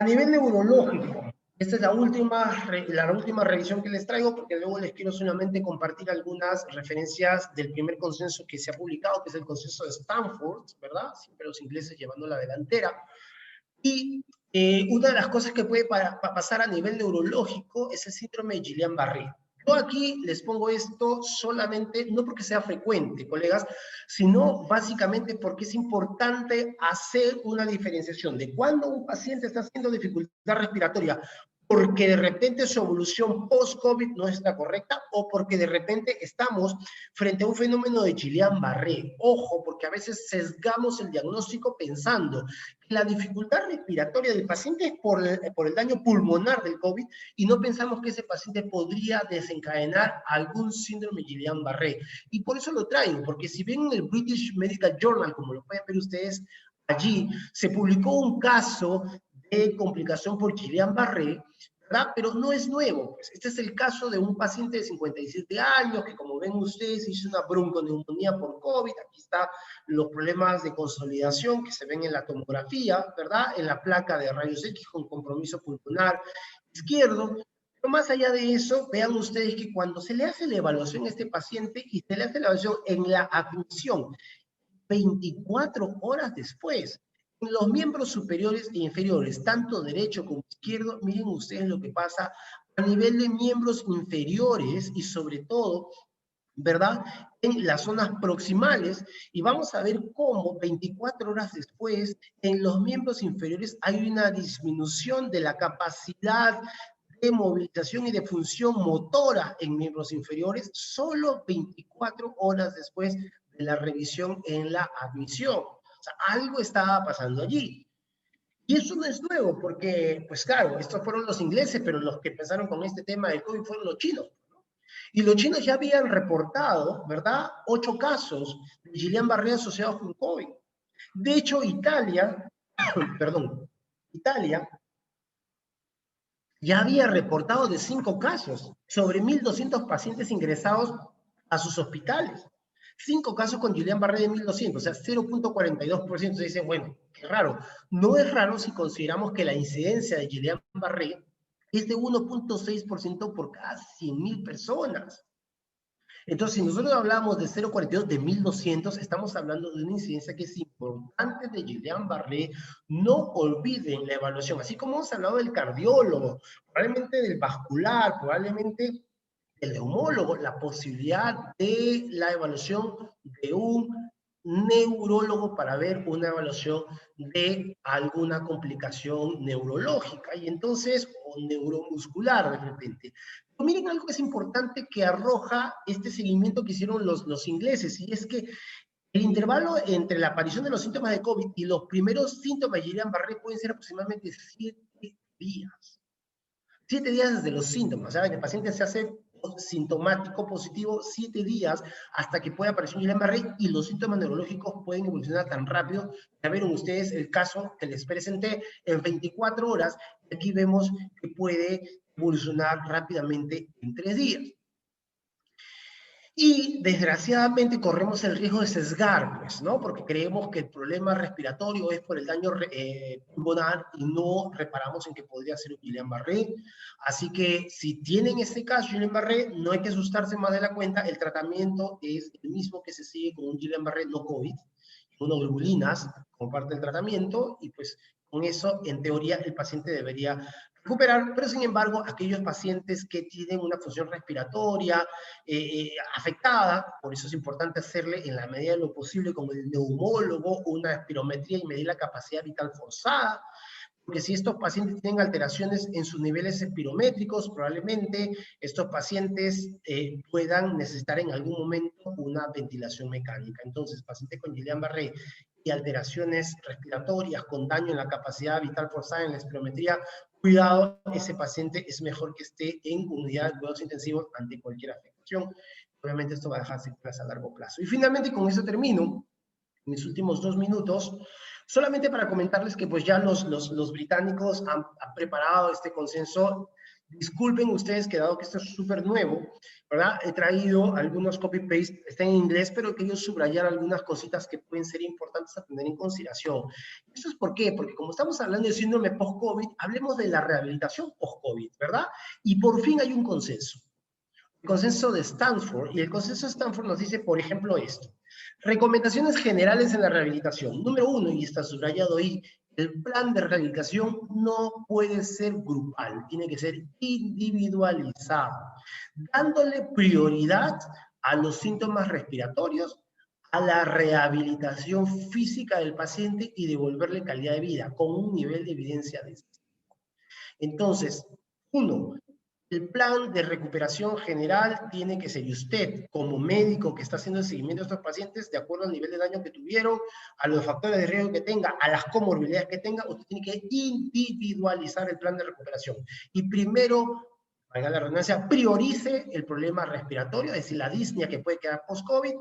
A nivel neurológico, esta es la última revisión que les traigo, porque luego les quiero solamente compartir algunas referencias del primer consenso que se ha publicado, que es el consenso de Stanford, ¿verdad? Siempre los ingleses llevando la delantera. Y una de las cosas que puede pasar a nivel neurológico es el síndrome de Guillain-Barré. Yo aquí les pongo esto solamente, no porque sea frecuente, colegas, sino básicamente porque es importante hacer una diferenciación de cuando un paciente está haciendo dificultad respiratoria porque de repente su evolución post-COVID no está correcta o porque de repente estamos frente a un fenómeno de Guillain-Barré. Ojo, porque a veces sesgamos el diagnóstico pensando que la dificultad respiratoria del paciente es por el daño pulmonar del COVID y no pensamos que ese paciente podría desencadenar algún síndrome de Guillain-Barré. Y por eso lo traigo, porque si ven en el British Medical Journal, como lo pueden ver ustedes allí, se publicó un caso de complicación por Guillain-Barré, ¿verdad? Pero no es nuevo. Pues. Este es el caso de un paciente de 57 años que, como ven ustedes, hizo una bronconeumonía por COVID. Aquí están los problemas de consolidación que se ven en la tomografía, ¿verdad? En la placa de rayos X con compromiso pulmonar izquierdo. Pero más allá de eso, vean ustedes que cuando se le hace la evaluación a este paciente y se le hace la evaluación en la admisión, 24 horas después, en los miembros superiores e inferiores, tanto derecho como izquierdo, miren ustedes lo que pasa a nivel de miembros inferiores y sobre todo, ¿verdad? En las zonas proximales, y vamos a ver cómo 24 horas después, en los miembros inferiores hay una disminución de la capacidad de movilización y de función motora en miembros inferiores, solo 24 horas después de la revisión en la admisión. O sea, algo estaba pasando allí. Y eso no es nuevo, porque, pues claro, estos fueron los ingleses, pero los que empezaron con este tema del COVID fueron los chinos. Y los chinos ya habían reportado, ¿verdad?, 8 casos de Guillain-Barré asociados con COVID. De hecho, Italia, perdón, Italia ya había reportado de 5 casos sobre 1.200 pacientes ingresados a sus hospitales. 5 casos con Guillain-Barré de 1.200, o sea, 0.42%. Se dice, bueno, qué raro. No es raro si consideramos que la incidencia de Guillain-Barré es de 1.6% por cada 100.000 personas. Entonces, si nosotros hablamos de 0,42 de 1.200, estamos hablando de una incidencia que es importante de Guillain-Barré. No olviden la evaluación, así como hemos hablado del cardiólogo, probablemente del vascular, probablemente el neumólogo, la posibilidad de la evaluación de un neurólogo para ver una evaluación de alguna complicación neurológica y entonces, o neuromuscular de repente. Pero miren algo que es importante que arroja este seguimiento que hicieron los ingleses, y es que el intervalo entre la aparición de los síntomas de COVID y los primeros síntomas de Guillain-Barré pueden ser aproximadamente 7 días. 7 días desde los síntomas, ¿saben? El paciente se hace sintomático positivo 7 días hasta que pueda aparecer un Guillain-Barré y los síntomas neurológicos pueden evolucionar tan rápido. Ya vieron ustedes el caso que les presenté en 24 horas. Aquí vemos que puede evolucionar rápidamente en 3 días. Y desgraciadamente corremos el riesgo de sesgar, pues, ¿no? Porque creemos que el problema respiratorio es por el daño pulmonar y no reparamos en que podría ser un Guillain-Barré. Así que si tienen este caso Guillain-Barré, no hay que asustarse más de la cuenta. El tratamiento es el mismo que se sigue con un Guillain-Barré no COVID, inmunoglobulinas como parte del tratamiento, y pues con eso, en teoría, el paciente debería recuperar, pero sin embargo, aquellos pacientes que tienen una función respiratoria afectada, por eso es importante hacerle en la medida de lo posible con el neumólogo una espirometría y medir la capacidad vital forzada, porque si estos pacientes tienen alteraciones en sus niveles espirométricos, probablemente estos pacientes puedan necesitar en algún momento una ventilación mecánica. Entonces, pacientes con Guillain-Barré y alteraciones respiratorias con daño en la capacidad vital forzada en la espirometría, cuidado, ese paciente es mejor que esté en unidad de cuidados intensivos ante cualquier afectación. Obviamente esto va a dejar secuelas a largo plazo. Y finalmente, con eso termino, en mis últimos 2 minutos, solamente para comentarles que pues ya los británicos han preparado este consenso. Disculpen ustedes que dado que esto es súper nuevo, ¿verdad? He traído algunos copy-paste, está en inglés, pero he querido subrayar algunas cositas que pueden ser importantes a tener en consideración. ¿Esto es por qué? Porque como estamos hablando de síndrome post-COVID, hablemos de la rehabilitación post-COVID, ¿verdad? Y por fin hay un consenso. El consenso de Stanford, y el consenso de Stanford nos dice, por ejemplo, esto. Recomendaciones generales en la rehabilitación. Número 1, y está subrayado ahí, el plan de rehabilitación no puede ser grupal, tiene que ser individualizado, dándole prioridad a los síntomas respiratorios, a la rehabilitación física del paciente y devolverle calidad de vida con un nivel de evidencia de 5. Entonces, Uno, el plan de recuperación general tiene que ser, y usted, como médico que está haciendo el seguimiento de estos pacientes, de acuerdo al nivel de daño que tuvieron, a los factores de riesgo que tenga, a las comorbilidades que tenga, usted tiene que individualizar el plan de recuperación. Y primero, valga la redundancia, priorice el problema respiratorio, es decir, la disnea que puede quedar post-COVID,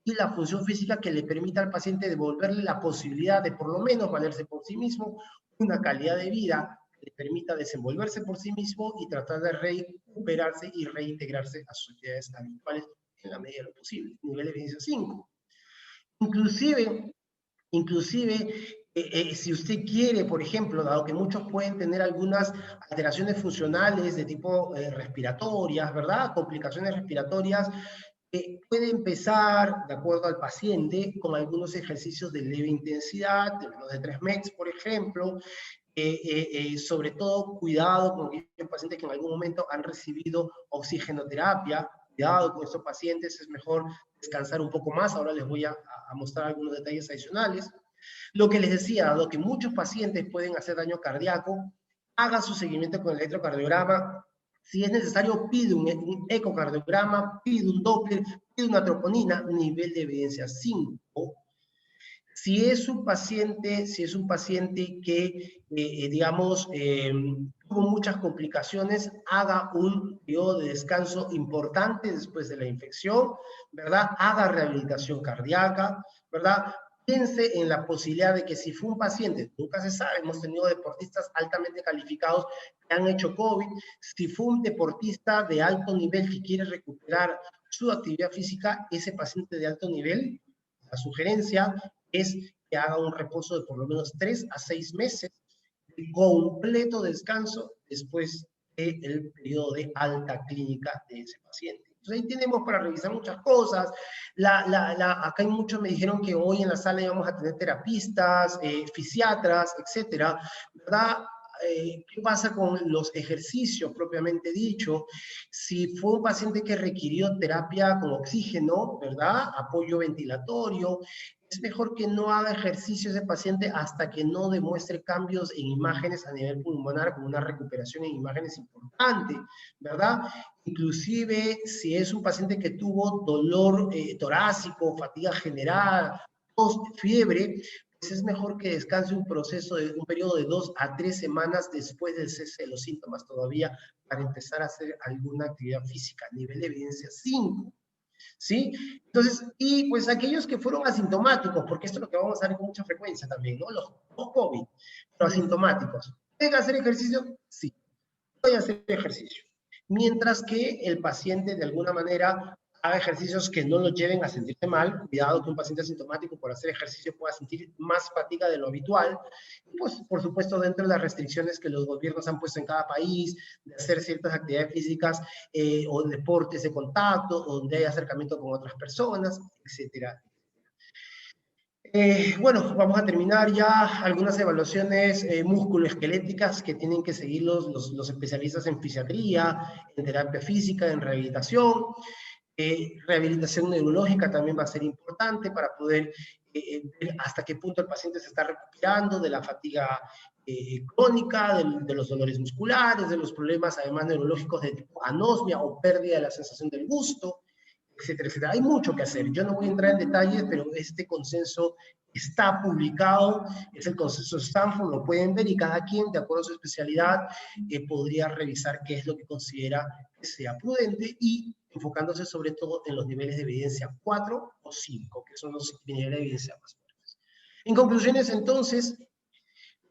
y la función física que le permita al paciente devolverle la posibilidad de por lo menos valerse por sí mismo, una calidad de vida le permita desenvolverse por sí mismo y tratar de recuperarse y reintegrarse a sus actividades habituales en la medida de lo posible. Nivel de evidencia 5. Inclusive, si usted quiere, por ejemplo, dado que muchos pueden tener algunas alteraciones funcionales de tipo respiratorias, ¿verdad? Complicaciones respiratorias, puede empezar, de acuerdo al paciente, con algunos ejercicios de leve intensidad, de menos de 3 MEX, por ejemplo, sobre todo cuidado con aquellos pacientes que en algún momento han recibido oxigenoterapia, cuidado con estos pacientes, es mejor descansar un poco más, ahora les voy a mostrar algunos detalles adicionales. Lo que les decía, dado que muchos pacientes pueden hacer daño cardíaco, haga su seguimiento con el electrocardiograma, si es necesario pide un ecocardiograma, pide un Doppler, pide una troponina, nivel de evidencia 5. Si es un paciente que, digamos, tuvo muchas complicaciones, haga un periodo de descanso importante después de la infección, ¿verdad? Haga rehabilitación cardíaca, ¿verdad? Piense en la posibilidad de que si fue un paciente, nunca se sabe, hemos tenido deportistas altamente calificados que han hecho COVID, si fue un deportista de alto nivel que quiere recuperar su actividad física, ese paciente de alto nivel, la sugerencia es que haga un reposo de por lo menos 3 a 6 meses de completo descanso después del periodo de alta clínica de ese paciente. Entonces ahí tenemos para revisar muchas cosas. Acá hay muchos me dijeron que hoy en la sala íbamos a tener terapistas, fisiatras, etcétera, ¿verdad? ¿Qué pasa con los ejercicios propiamente dicho? Si fue un paciente que requirió terapia con oxígeno, ¿verdad? Apoyo ventilatorio, es mejor que no haga ejercicio ese paciente hasta que no demuestre cambios en imágenes a nivel pulmonar, con una recuperación en imágenes importante, ¿verdad? Inclusive, si es un paciente que tuvo dolor torácico, fatiga general, tos, fiebre, pues es mejor que descanse un periodo de 2 a 3 semanas después del cese de los síntomas todavía para empezar a hacer alguna actividad física. Nivel de evidencia 5. ¿Sí? Entonces, y pues aquellos que fueron asintomáticos, porque esto es lo que vamos a ver con mucha frecuencia también, ¿no? Los COVID, pero asintomáticos. ¿Pueden hacer ejercicio? Sí, pueden hacer ejercicio. Mientras que el paciente, de alguna manera, haga ejercicios que no lo lleven a sentirse mal. Cuidado que un paciente asintomático por hacer ejercicio pueda sentir más fatiga de lo habitual. Y pues, por supuesto, dentro de las restricciones que los gobiernos han puesto en cada país, de hacer ciertas actividades físicas o deportes de contacto, donde hay acercamiento con otras personas, etcétera. Bueno, vamos a terminar ya algunas evaluaciones musculoesqueléticas que tienen que seguir los especialistas en fisiatría, en terapia física, en rehabilitación. Rehabilitación neurológica también va a ser importante para poder ver hasta qué punto el paciente se está recuperando de la fatiga crónica, de los dolores musculares, de los problemas además neurológicos de tipo anosmia o pérdida de la sensación del gusto, etcétera, etcétera. Hay mucho que hacer. Yo no voy a entrar en detalles, pero este consenso está publicado, es el consenso Stanford, lo pueden ver y cada quien, de acuerdo a su especialidad, podría revisar qué es lo que considera que sea prudente y enfocándose sobre todo en los niveles de evidencia 4 o 5, que son los niveles de evidencia más fuertes. En conclusiones, entonces,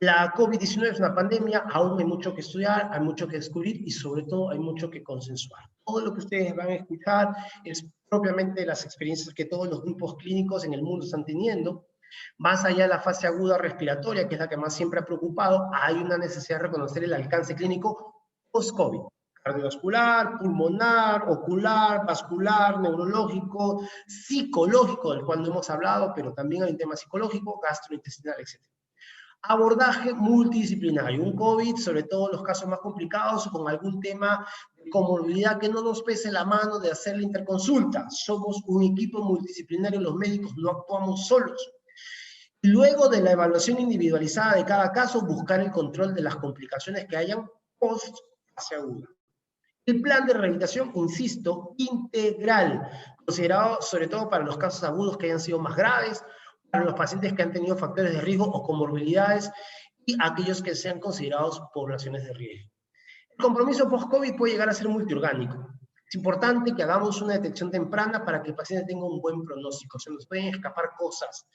la COVID-19 es una pandemia, aún hay mucho que estudiar, hay mucho que descubrir y sobre todo hay mucho que consensuar. Todo lo que ustedes van a escuchar es propiamente las experiencias que todos los grupos clínicos en el mundo están teniendo. Más allá de la fase aguda respiratoria, que es la que más siempre ha preocupado, hay una necesidad de reconocer el alcance clínico post-COVID. Cardiovascular, pulmonar, ocular, vascular, neurológico, psicológico, del cual no hemos hablado, pero también hay un tema psicológico, gastrointestinal, etc. Abordaje multidisciplinario, un COVID, sobre todo los casos más complicados, con algún tema de comorbilidad que no nos pese la mano de hacer la interconsulta. Somos un equipo multidisciplinario, los médicos no actuamos solos. Luego de la evaluación individualizada de cada caso, buscar el control de las complicaciones que hayan post fase aguda. El plan de rehabilitación, insisto, integral, considerado sobre todo para los casos agudos que hayan sido más graves, para los pacientes que han tenido factores de riesgo o comorbilidades y aquellos que sean considerados poblaciones de riesgo. El compromiso post-COVID puede llegar a ser multiorgánico. Es importante que hagamos una detección temprana para que el paciente tenga un buen pronóstico. Se nos pueden escapar cosas.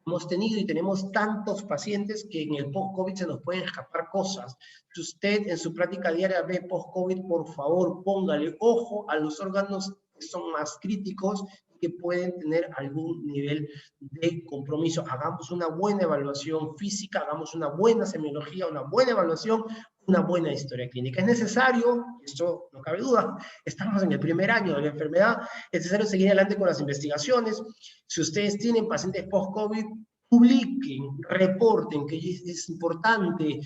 Hemos tenido y tenemos tantos pacientes que en el post-COVID se nos pueden escapar cosas. Si usted en su práctica diaria ve post-COVID, por favor, póngale ojo a los órganos que son más críticos y que pueden tener algún nivel de compromiso. Hagamos una buena evaluación física, hagamos una buena semiología, una buena evaluación, una buena historia clínica. Es necesario, esto no cabe duda, estamos en el primer año de la enfermedad, es necesario seguir adelante con las investigaciones. Si ustedes tienen pacientes post-COVID, publiquen, reporten, que es importante.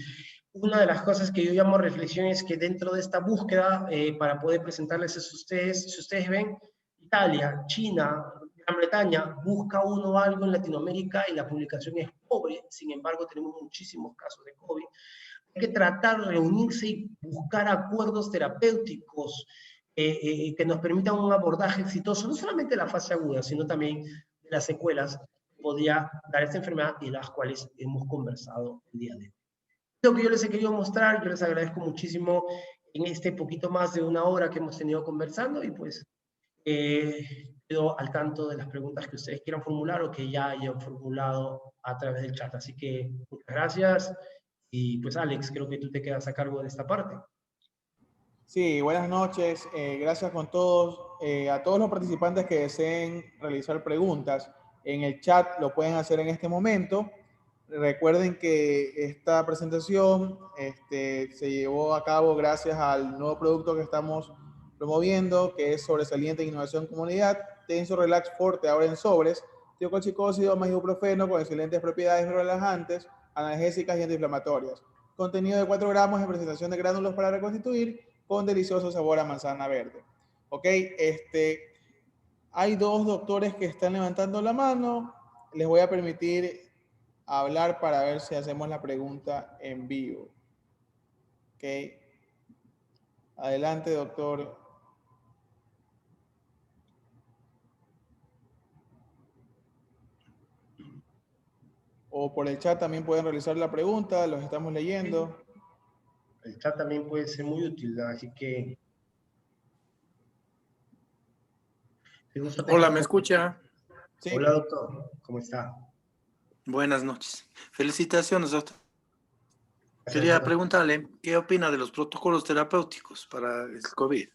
Una de las cosas que yo llamo reflexión es que dentro de esta búsqueda, para poder presentarles a ustedes, si ustedes ven, Italia, China, Gran Bretaña, busca uno algo en Latinoamérica y la publicación es pobre, sin embargo tenemos muchísimos casos de COVID. Hay que tratar de reunirse y buscar acuerdos terapéuticos que nos permitan un abordaje exitoso, no solamente de la fase aguda, sino también de las secuelas que podría dar esta enfermedad y las cuales hemos conversado el día de hoy. Lo que yo les he querido mostrar, yo les agradezco muchísimo en este poquito más de una hora que hemos tenido conversando y pues quedo al tanto de las preguntas que ustedes quieran formular o que ya hayan formulado a través del chat. Así que muchas gracias. Y pues Alex, creo que tú te quedas a cargo de esta parte. Sí, buenas noches. Gracias con todos. A todos los participantes que deseen realizar preguntas en el chat lo pueden hacer en este momento. Recuerden que esta presentación se llevó a cabo gracias al nuevo producto que estamos promoviendo, que es sobresaliente innovación comunidad, Tenso Relax Forte, ahora en sobres, tiocolchicócido más ibuprofeno con excelentes propiedades relajantes, analgésicas y antiinflamatorias. Contenido de 4 gramos en presentación de gránulos para reconstituir con delicioso sabor a manzana verde. Ok, hay 2 doctores que están levantando la mano. Les voy a permitir hablar para ver si hacemos la pregunta en vivo. Ok. Adelante, doctor. O por el chat también pueden realizar la pregunta, los estamos leyendo. El chat también puede ser muy útil, así que... Hola, ¿me escucha? Sí. Hola, doctor. ¿Cómo está? Buenas noches. Felicitaciones, doctor. Quería preguntarle, ¿qué opina de los protocolos terapéuticos para el COVID?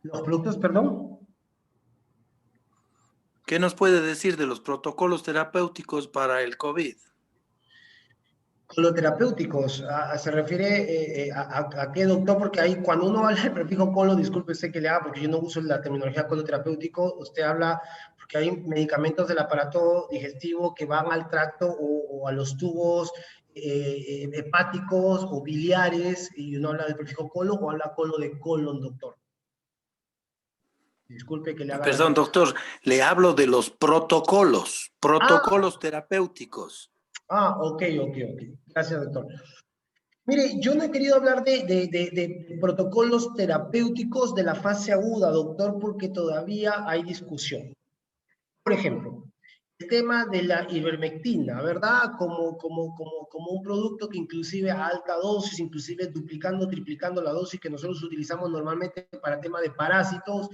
¿Los productos, perdón? ¿Qué nos puede decir de los protocolos terapéuticos para el COVID? Coloterapéuticos, ¿se refiere a qué, doctor? Porque ahí cuando uno habla del prefijo colo, disculpe usted que le haga, porque yo no uso la terminología coloterapéutico, usted habla, porque hay medicamentos del aparato digestivo que van al tracto o a los tubos hepáticos o biliares, y uno habla del prefijo colo o habla colo de colon, doctor. Disculpe que le haga... Perdón, doctor, le hablo de los protocolos terapéuticos. Ok. Gracias, doctor. Mire, yo no he querido hablar de protocolos terapéuticos de la fase aguda, doctor, porque todavía hay discusión. Por ejemplo, el tema de la ivermectina, ¿verdad? Como un producto que inclusive a alta dosis, inclusive duplicando, triplicando la dosis que nosotros utilizamos normalmente para tema de parásitos,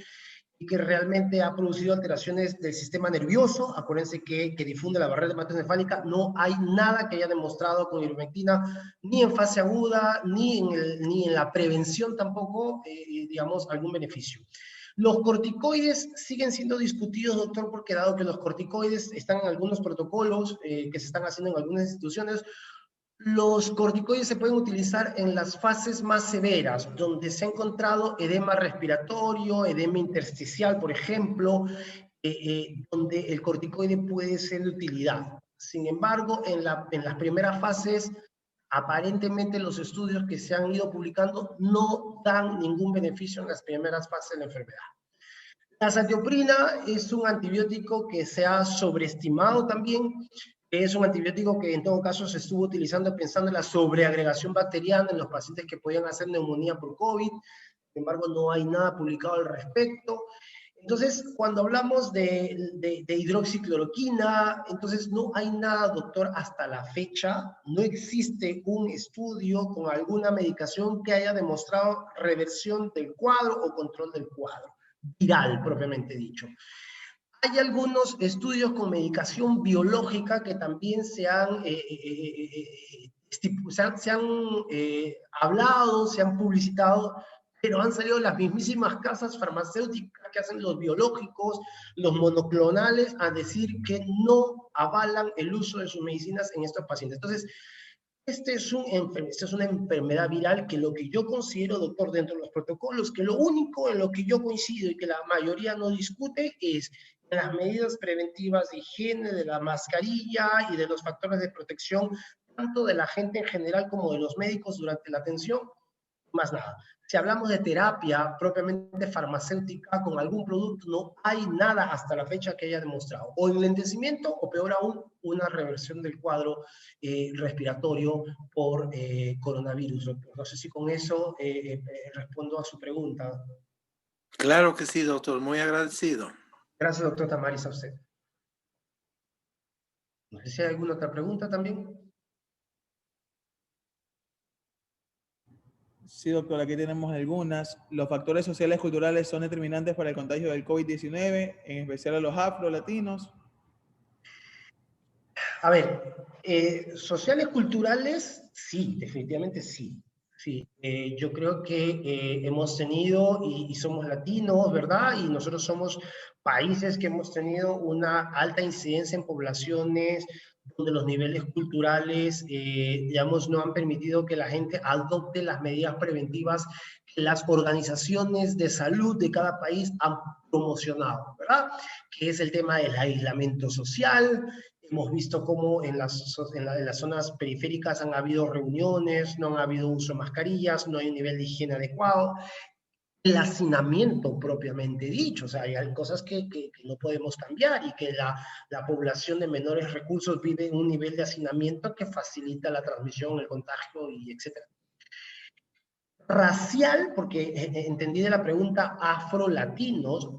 y que realmente ha producido alteraciones del sistema nervioso. Acuérdense que difunde la barrera hematoencefálica. No hay nada que haya demostrado con ivermectina, ni en fase aguda, ni en la prevención tampoco, digamos, algún beneficio. Los corticoides siguen siendo discutidos, doctor, porque dado que los corticoides están en algunos protocolos que se están haciendo en algunas instituciones, los corticoides se pueden utilizar en las fases más severas, donde se ha encontrado edema respiratorio, edema intersticial, por ejemplo, donde el corticoide puede ser de utilidad. Sin embargo, en las primeras fases, aparentemente los estudios que se han ido publicando no dan ningún beneficio en las primeras fases de la enfermedad. La azatioprina es un antibiótico que se ha sobreestimado también, Es un antibiótico que en todo caso se estuvo utilizando pensando en la sobreagregación bacteriana en los pacientes que podían hacer neumonía por COVID. Sin embargo, no hay nada publicado al respecto. Entonces, cuando hablamos de hidroxicloroquina, entonces no hay nada, doctor, hasta la fecha. No existe un estudio con alguna medicación que haya demostrado reversión del cuadro o control del cuadro, viral propiamente dicho. Hay algunos estudios con medicación biológica que también se han hablado, se han publicitado, pero han salido las mismísimas casas farmacéuticas que hacen los biológicos, los monoclonales, a decir que no avalan el uso de sus medicinas en estos pacientes. Entonces, esta es una enfermedad viral que lo que yo considero, doctor, dentro de los protocolos, que lo único en lo que yo coincido y que la mayoría no discute es las medidas preventivas de higiene, de la mascarilla y de los factores de protección, tanto de la gente en general como de los médicos durante la atención, más nada. Si hablamos de terapia propiamente farmacéutica con algún producto, no hay nada hasta la fecha que haya demostrado o enlentecimiento o peor aún, una reversión del cuadro respiratorio por coronavirus. No sé si con eso respondo a su pregunta. Claro que sí, doctor, muy agradecido. Gracias, doctor Tamaris, a usted. No sé si hay alguna otra pregunta también. Sí, doctor, aquí tenemos algunas. Los factores sociales y culturales son determinantes para el contagio del COVID-19, en especial a los afro-latinos. A ver, sociales, culturales, sí, definitivamente sí. Sí, yo creo que hemos tenido, y somos latinos, ¿verdad? Y nosotros somos países que hemos tenido una alta incidencia en poblaciones donde los niveles culturales, digamos, no han permitido que la gente adopte las medidas preventivas que las organizaciones de salud de cada país han promocionado, ¿verdad? Que es el tema del aislamiento social. Hemos visto cómo en las zonas periféricas han habido reuniones, no han habido uso de mascarillas, no hay un nivel de higiene adecuado. El hacinamiento propiamente dicho, o sea, hay cosas que no podemos cambiar y que la población de menores recursos vive en un nivel de hacinamiento que facilita la transmisión, el contagio y etcétera. Racial, porque entendí de la pregunta afro-latinos,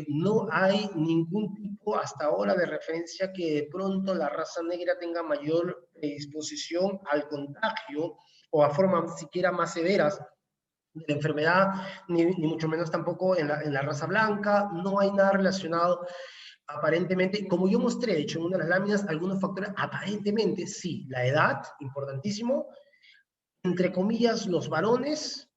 no hay ningún tipo hasta ahora de referencia que de pronto la raza negra tenga mayor predisposición al contagio o a formas siquiera más severas de la enfermedad, ni mucho menos tampoco en la raza blanca. No hay nada relacionado aparentemente, como yo mostré, de hecho, en una de las láminas, algunos factores, aparentemente sí, la edad, importantísimo, entre comillas, los varones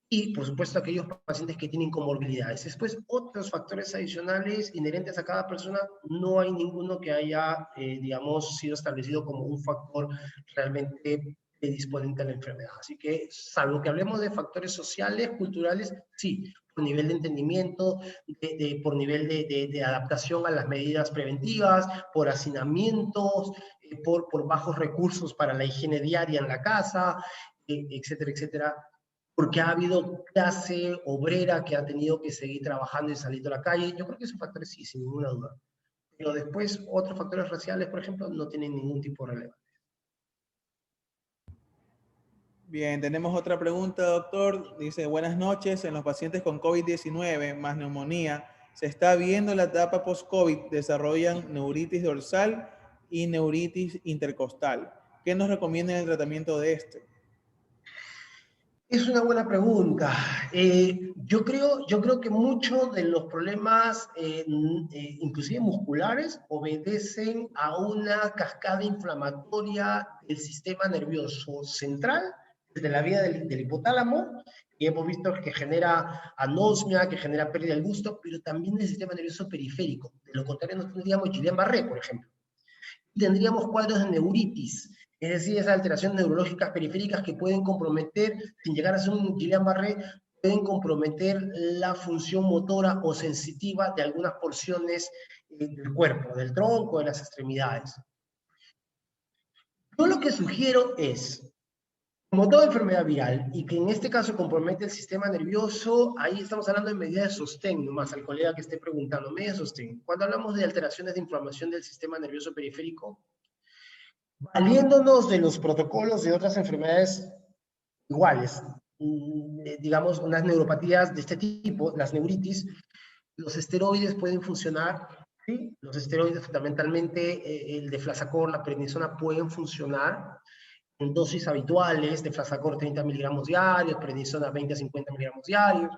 y, por supuesto, aquellos pacientes que tienen comorbilidades. Después, otros factores adicionales inherentes a cada persona, no hay ninguno que haya, digamos, sido establecido como un factor realmente predisponente a la enfermedad. Así que, salvo que hablemos de factores sociales, culturales, sí, por nivel de entendimiento, por nivel de adaptación a las medidas preventivas, por hacinamientos, por bajos recursos para la higiene diaria en la casa, etcétera, etcétera, porque ha habido clase obrera que ha tenido que seguir trabajando y saliendo a la calle. Yo creo que esos factores sí, sin ninguna duda. Pero después, otros factores raciales, por ejemplo, no tienen ningún tipo de relevancia. Bien, tenemos otra pregunta, doctor. Dice, buenas noches. En los pacientes con COVID-19 más neumonía, se está viendo la etapa post-COVID, desarrollan neuritis dorsal y neuritis intercostal. ¿Qué nos recomienda en el tratamiento de este? Es una buena pregunta. Yo creo que muchos de los problemas, inclusive musculares, obedecen a una cascada inflamatoria del sistema nervioso central, desde la vía del hipotálamo, y hemos visto que genera anosmia, que genera pérdida del gusto, pero también del sistema nervioso periférico. De lo contrario, no tendríamos Guillain-Barré, por ejemplo. Tendríamos cuadros de neuritis, es decir, esas alteraciones neurológicas periféricas que pueden comprometer, sin llegar a ser un Guillain-Barré, pueden comprometer la función motora o sensitiva de algunas porciones del cuerpo, del tronco, de las extremidades. Yo lo que sugiero es, Como toda enfermedad viral, y que en este caso compromete el sistema nervioso, ahí estamos hablando de medidas de sostén, nomás al colega que esté preguntando, medidas de sostén. Cuando hablamos de alteraciones de inflamación del sistema nervioso periférico, valiéndonos de los protocolos de otras enfermedades iguales, digamos, unas neuropatías de este tipo, las neuritis, los esteroides pueden funcionar, ¿sí? Los esteroides, fundamentalmente el deflasacor, la prednisona, pueden funcionar en dosis habituales, deflasacor 30 miligramos diarios, prednisona 20 a 50 miligramos diarios.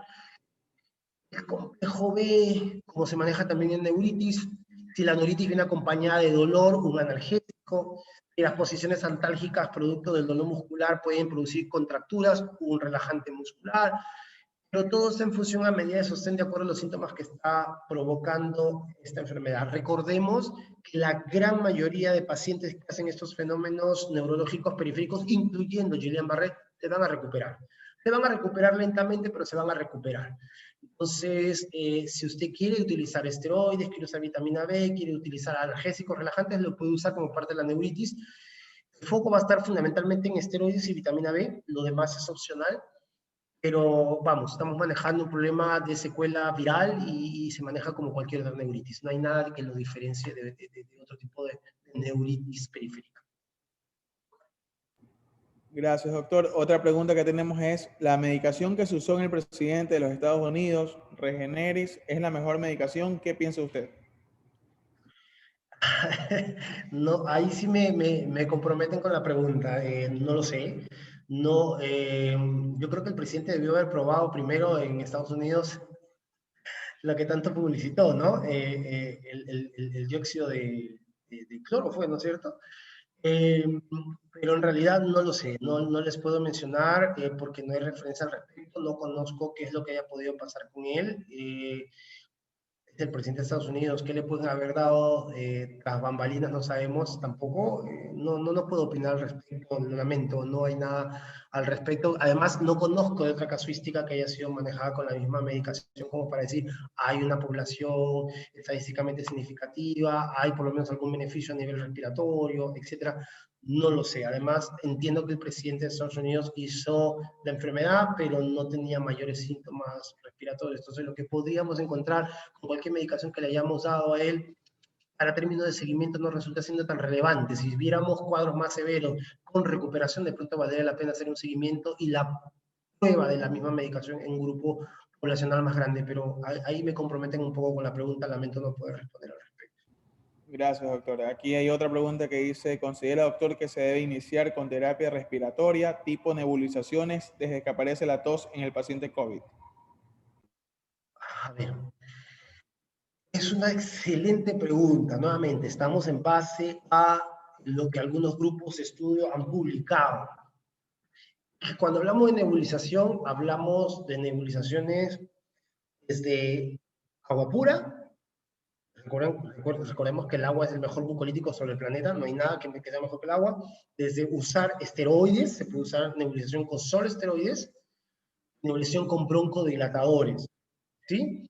El complejo B, como se maneja también en neuritis, si la neuritis viene acompañada de dolor, un analgésico. Si las posiciones antálgicas producto del dolor muscular pueden producir contracturas, un relajante muscular. Pero todo está en función a medida de sostén de acuerdo a los síntomas que está provocando esta enfermedad. Recordemos que la gran mayoría de pacientes que hacen estos fenómenos neurológicos periféricos, incluyendo Guillain-Barré, se van a recuperar. Se van a recuperar lentamente, pero se van a recuperar. Entonces, si usted quiere utilizar esteroides, quiere usar vitamina B, quiere utilizar analgésicos relajantes, lo puede usar como parte de la neuritis. El foco va a estar fundamentalmente en esteroides y vitamina B, lo demás es opcional. Pero vamos, estamos manejando un problema de secuela viral y se maneja como cualquier otra neuritis. No hay nada que lo diferencie de otro tipo de neuritis periférica. Gracias, doctor. Otra pregunta que tenemos es, ¿la medicación que se usó en el presidente de los Estados Unidos, Regeneris, es la mejor medicación? ¿Qué piensa usted? No, ahí sí me comprometen con la pregunta. No lo sé. No, yo creo que el presidente debió haber probado primero en Estados Unidos lo que tanto publicitó, ¿no? El dióxido de cloro fue, ¿no es cierto? Eh, pero en realidad no lo sé, no les puedo mencionar porque no hay referencia al respecto, no conozco qué es lo que haya podido pasar con él. El presidente de Estados Unidos, qué le pueden haber dado tras bambalinas, no sabemos tampoco. No puedo opinar al respecto, lo lamento, no hay nada al respecto. Además, no conozco de otra casuística que haya sido manejada con la misma medicación como para decir, hay una población estadísticamente significativa, hay por lo menos algún beneficio a nivel respiratorio, etcétera. No lo sé. Además, entiendo que el presidente de Estados Unidos hizo la enfermedad, pero no tenía mayores síntomas respiratorios. Entonces, lo que podríamos encontrar con cualquier medicación que le hayamos dado a él, para términos de seguimiento no resulta siendo tan relevante. Si viéramos cuadros más severos con recuperación, de pronto valdría la pena hacer un seguimiento y la prueba de la misma medicación en un grupo poblacional más grande. Pero ahí me comprometen un poco con la pregunta, lamento no poder responder al respecto. Gracias, doctor. Aquí hay otra pregunta que dice, ¿considera, doctor, que se debe iniciar con terapia respiratoria tipo nebulizaciones desde que aparece la tos en el paciente COVID? A ver, es una excelente pregunta. Nuevamente, estamos en base a lo que algunos grupos de estudio han publicado. Cuando hablamos de nebulización, hablamos de nebulizaciones desde agua pura. Recordemos que el agua es el mejor mucolítico sobre el planeta, no hay nada que sea mejor que el agua. Desde usar esteroides, se puede usar nebulización con solo esteroides, nebulización con broncodilatadores, ¿sí?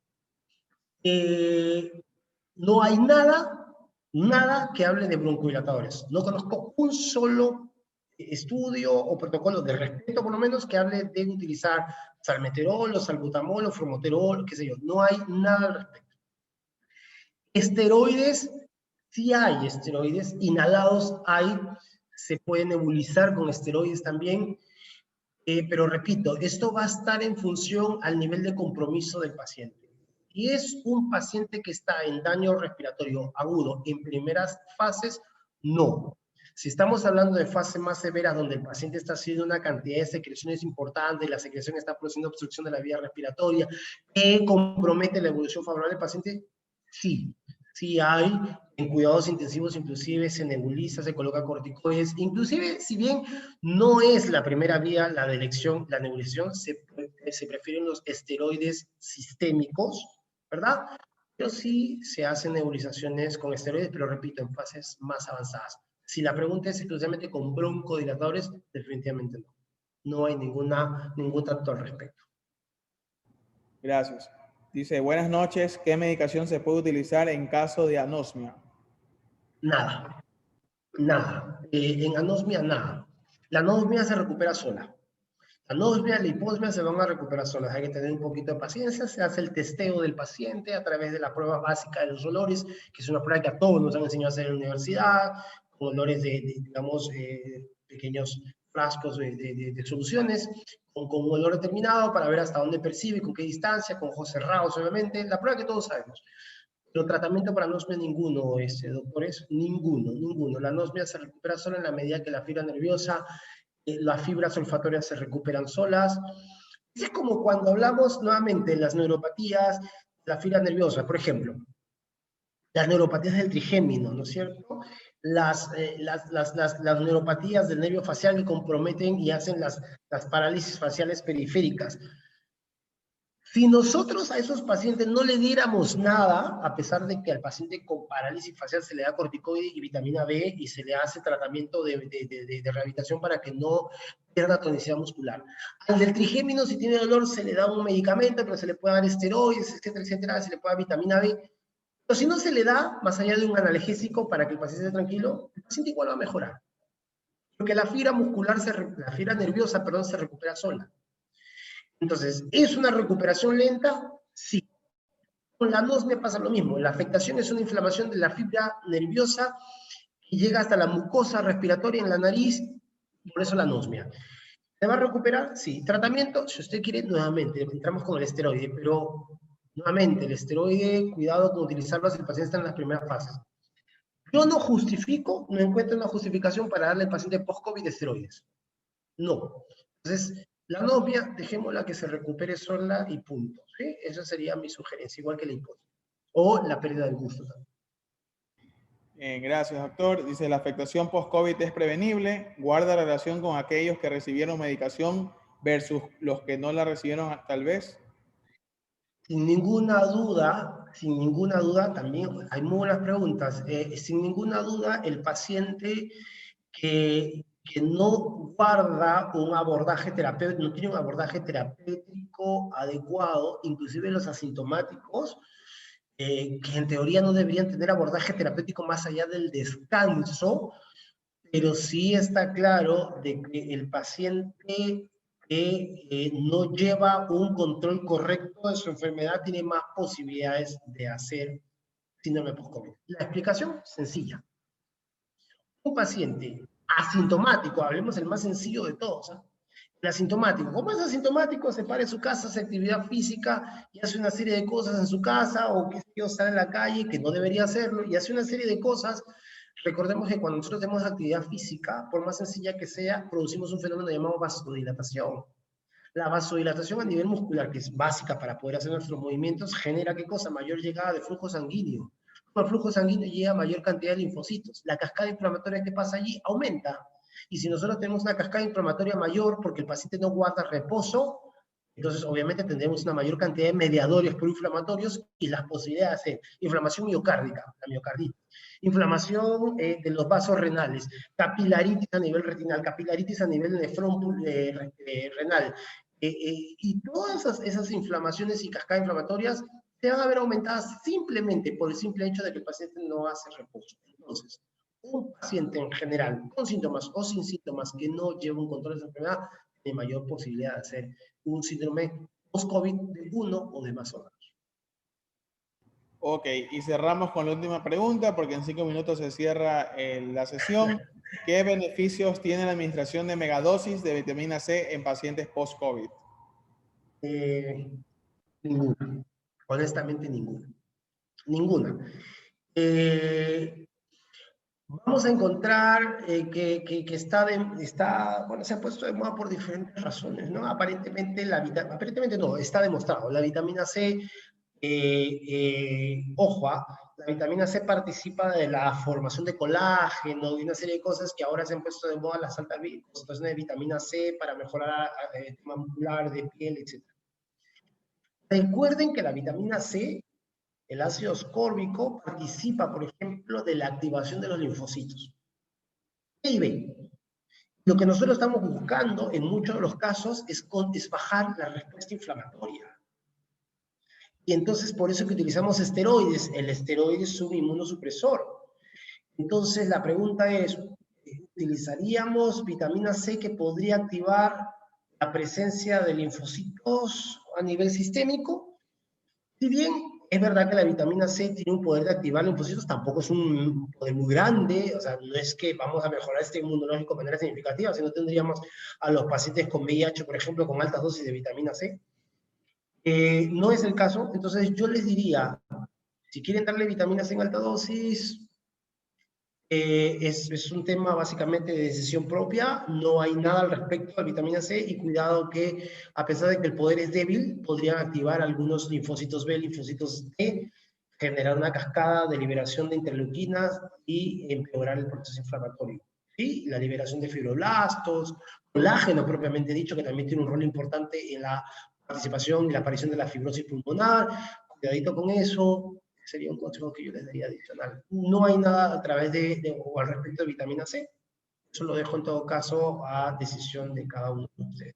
No hay nada que hable de broncodilatadores. No conozco un solo estudio o protocolo de respeto, por lo menos, que hable de utilizar salmeterol, o salbutamol, o formoterol, qué sé yo. No hay nada al respecto. Esteroides, sí hay esteroides, inhalados hay, se puede nebulizar con esteroides también, pero repito, esto va a estar en función al nivel de compromiso del paciente. Si es un paciente que está en daño respiratorio agudo en primeras fases, no. Si estamos hablando de fases más severas donde el paciente está haciendo una cantidad de secreciones importantes, la secreción está produciendo obstrucción de la vía respiratoria, que compromete la evolución favorable del paciente, sí. Sí hay, en cuidados intensivos inclusive se nebuliza, se coloca corticoides, inclusive si bien no es la primera vía la de elección, la nebulización, se prefieren los esteroides sistémicos, ¿verdad? Pero sí se hacen nebulizaciones con esteroides, pero repito, en fases más avanzadas. Si la pregunta es exclusivamente con broncodilatadores, definitivamente no. No hay ningún dato al respecto. Gracias. Dice, buenas noches, ¿qué medicación se puede utilizar en caso de anosmia? Nada. En anosmia, nada. La anosmia se recupera sola. La anosmia, la hiposmia se van a recuperar solas. Hay que tener un poquito de paciencia. Se hace el testeo del paciente a través de la prueba básica de los olores, que es una prueba que a todos nos han enseñado a hacer en la universidad, con olores digamos, pequeños frascos de soluciones, con un olor determinado para ver hasta dónde percibe, con qué distancia, con ojos cerrados, obviamente. La prueba que todos sabemos. Pero tratamiento para anosmia ninguno, doctores, ninguno. La anosmia se recupera sola en la medida que la fibra nerviosa, las fibras olfatorias se recuperan solas. Es como cuando hablamos nuevamente de las neuropatías, la fibra nerviosa, por ejemplo, las neuropatías del trigémino, ¿no es cierto? Las neuropatías del nervio facial que comprometen y hacen las parálisis faciales periféricas. Si nosotros a esos pacientes no le diéramos nada, a pesar de que al paciente con parálisis facial se le da corticoide y vitamina B y se le hace tratamiento de rehabilitación para que no pierda tonicidad muscular. Al del trigémino, si tiene dolor, se le da un medicamento, pero se le puede dar esteroides, etcétera, etcétera, se le puede dar vitamina B. Pero si no se le da, más allá de un analgésico para que el paciente esté tranquilo, el paciente igual va a mejorar. Porque la fibra muscular, la fibra nerviosa, perdón, se recupera sola. Entonces, ¿es una recuperación lenta? Sí. Con la anosmia pasa lo mismo. La afectación es una inflamación de la fibra nerviosa que llega hasta la mucosa respiratoria en la nariz, por eso la anosmia. ¿Se va a recuperar? Sí. Tratamiento, si usted quiere, nuevamente, entramos con el esteroide, pero nuevamente, el esteroide, cuidado con utilizarlo si el paciente está en las primeras fases. Yo no justifico, no encuentro una justificación para darle al paciente post-COVID esteroides. No. Entonces, la anosmia, dejémosla que se recupere sola y punto. ¿Sí? Esa sería mi sugerencia, igual que la hipoxia. O la pérdida del gusto también. Gracias, doctor. Dice, la afectación post-COVID es prevenible. ¿Guarda relación con aquellos que recibieron medicación versus los que no la recibieron tal vez? Sin ninguna duda, también hay muy buenas preguntas. Sin ninguna duda, el paciente que no guarda un abordaje terapéutico, no tiene un abordaje terapéutico adecuado, inclusive los asintomáticos, que en teoría no deberían tener abordaje terapéutico más allá del descanso, pero sí está claro de que el paciente que no lleva un control correcto de su enfermedad tiene más posibilidades de hacer síndrome post-COVID. La explicación sencilla. Un paciente asintomático, hablemos el más sencillo de todos, ¿eh? El asintomático, como es asintomático, se para en su casa, hace actividad física y hace una serie de cosas en su casa, o que sale a la calle, que no debería hacerlo, y hace una serie de cosas. Recordemos que cuando nosotros tenemos actividad física, por más sencilla que sea, producimos un fenómeno llamado vasodilatación. La vasodilatación a nivel muscular, que es básica para poder hacer nuestros movimientos, genera ¿qué cosa? Mayor llegada de flujo sanguíneo. Con el flujo sanguíneo llega mayor cantidad de linfocitos. La cascada inflamatoria que pasa allí aumenta. Y si nosotros tenemos una cascada inflamatoria mayor porque el paciente no guarda reposo, entonces obviamente tendremos una mayor cantidad de mediadores proinflamatorios y las posibilidades de inflamación miocárdica, la miocarditis, inflamación de los vasos renales, capilaritis a nivel retinal, capilaritis a nivel nefrón renal, y todas esas inflamaciones y cascadas inflamatorias se van a ver aumentadas simplemente por el simple hecho de que el paciente no hace reposo. Entonces, un paciente en general con síntomas o sin síntomas que no lleva un control de esa enfermedad tiene mayor posibilidad de hacer un síndrome post-COVID de uno o de más órganos. Ok, y cerramos con la última pregunta porque en 5 minutos se cierra la sesión. ¿Qué beneficios tiene la administración de megadosis de vitamina C en pacientes post-COVID? Ninguna. Honestamente, ninguna. Ninguna. Vamos a encontrar que bueno, se ha puesto de moda por diferentes razones, ¿no? Aparentemente, está demostrado. La vitamina C, ojo, la vitamina C participa de la formación de colágeno y una serie de cosas que ahora se han puesto de moda, las altas concentraciones de vitamina C para mejorar el tema muscular, de piel, etc. Recuerden que la vitamina C, el ácido ascórbico, participa, por ejemplo, de la activación de los linfocitos. A y B. Lo que nosotros estamos buscando en muchos de los casos es bajar la respuesta inflamatoria. Y entonces por eso que utilizamos esteroides. El esteroide es un inmunosupresor. Entonces la pregunta es, utilizaríamos vitamina C que podría activar la presencia de linfocitos a nivel sistémico. Si bien es verdad que la vitamina C tiene un poder de activar linfocitos, tampoco es un poder muy grande, o sea, no es que vamos a mejorar este inmunológico de manera significativa, si no tendríamos a los pacientes con VIH, por ejemplo, con altas dosis de vitamina C. No es el caso, entonces yo les diría, si quieren darle vitamina C en alta dosis, es un tema básicamente de decisión propia, no hay nada al respecto de la vitamina C y cuidado que a pesar de que el poder es débil, podrían activar algunos linfocitos B, linfocitos D, generar una cascada de liberación de interleuquinas y empeorar el proceso inflamatorio. ¿Sí? La liberación de fibroblastos, colágeno propiamente dicho, que también tiene un rol importante en la participación y la aparición de la fibrosis pulmonar. Cuidadito con eso. Sería un consejo que yo les daría adicional. No hay nada a través o al respecto de vitamina C. Eso lo dejo en todo caso a decisión de cada uno de ustedes.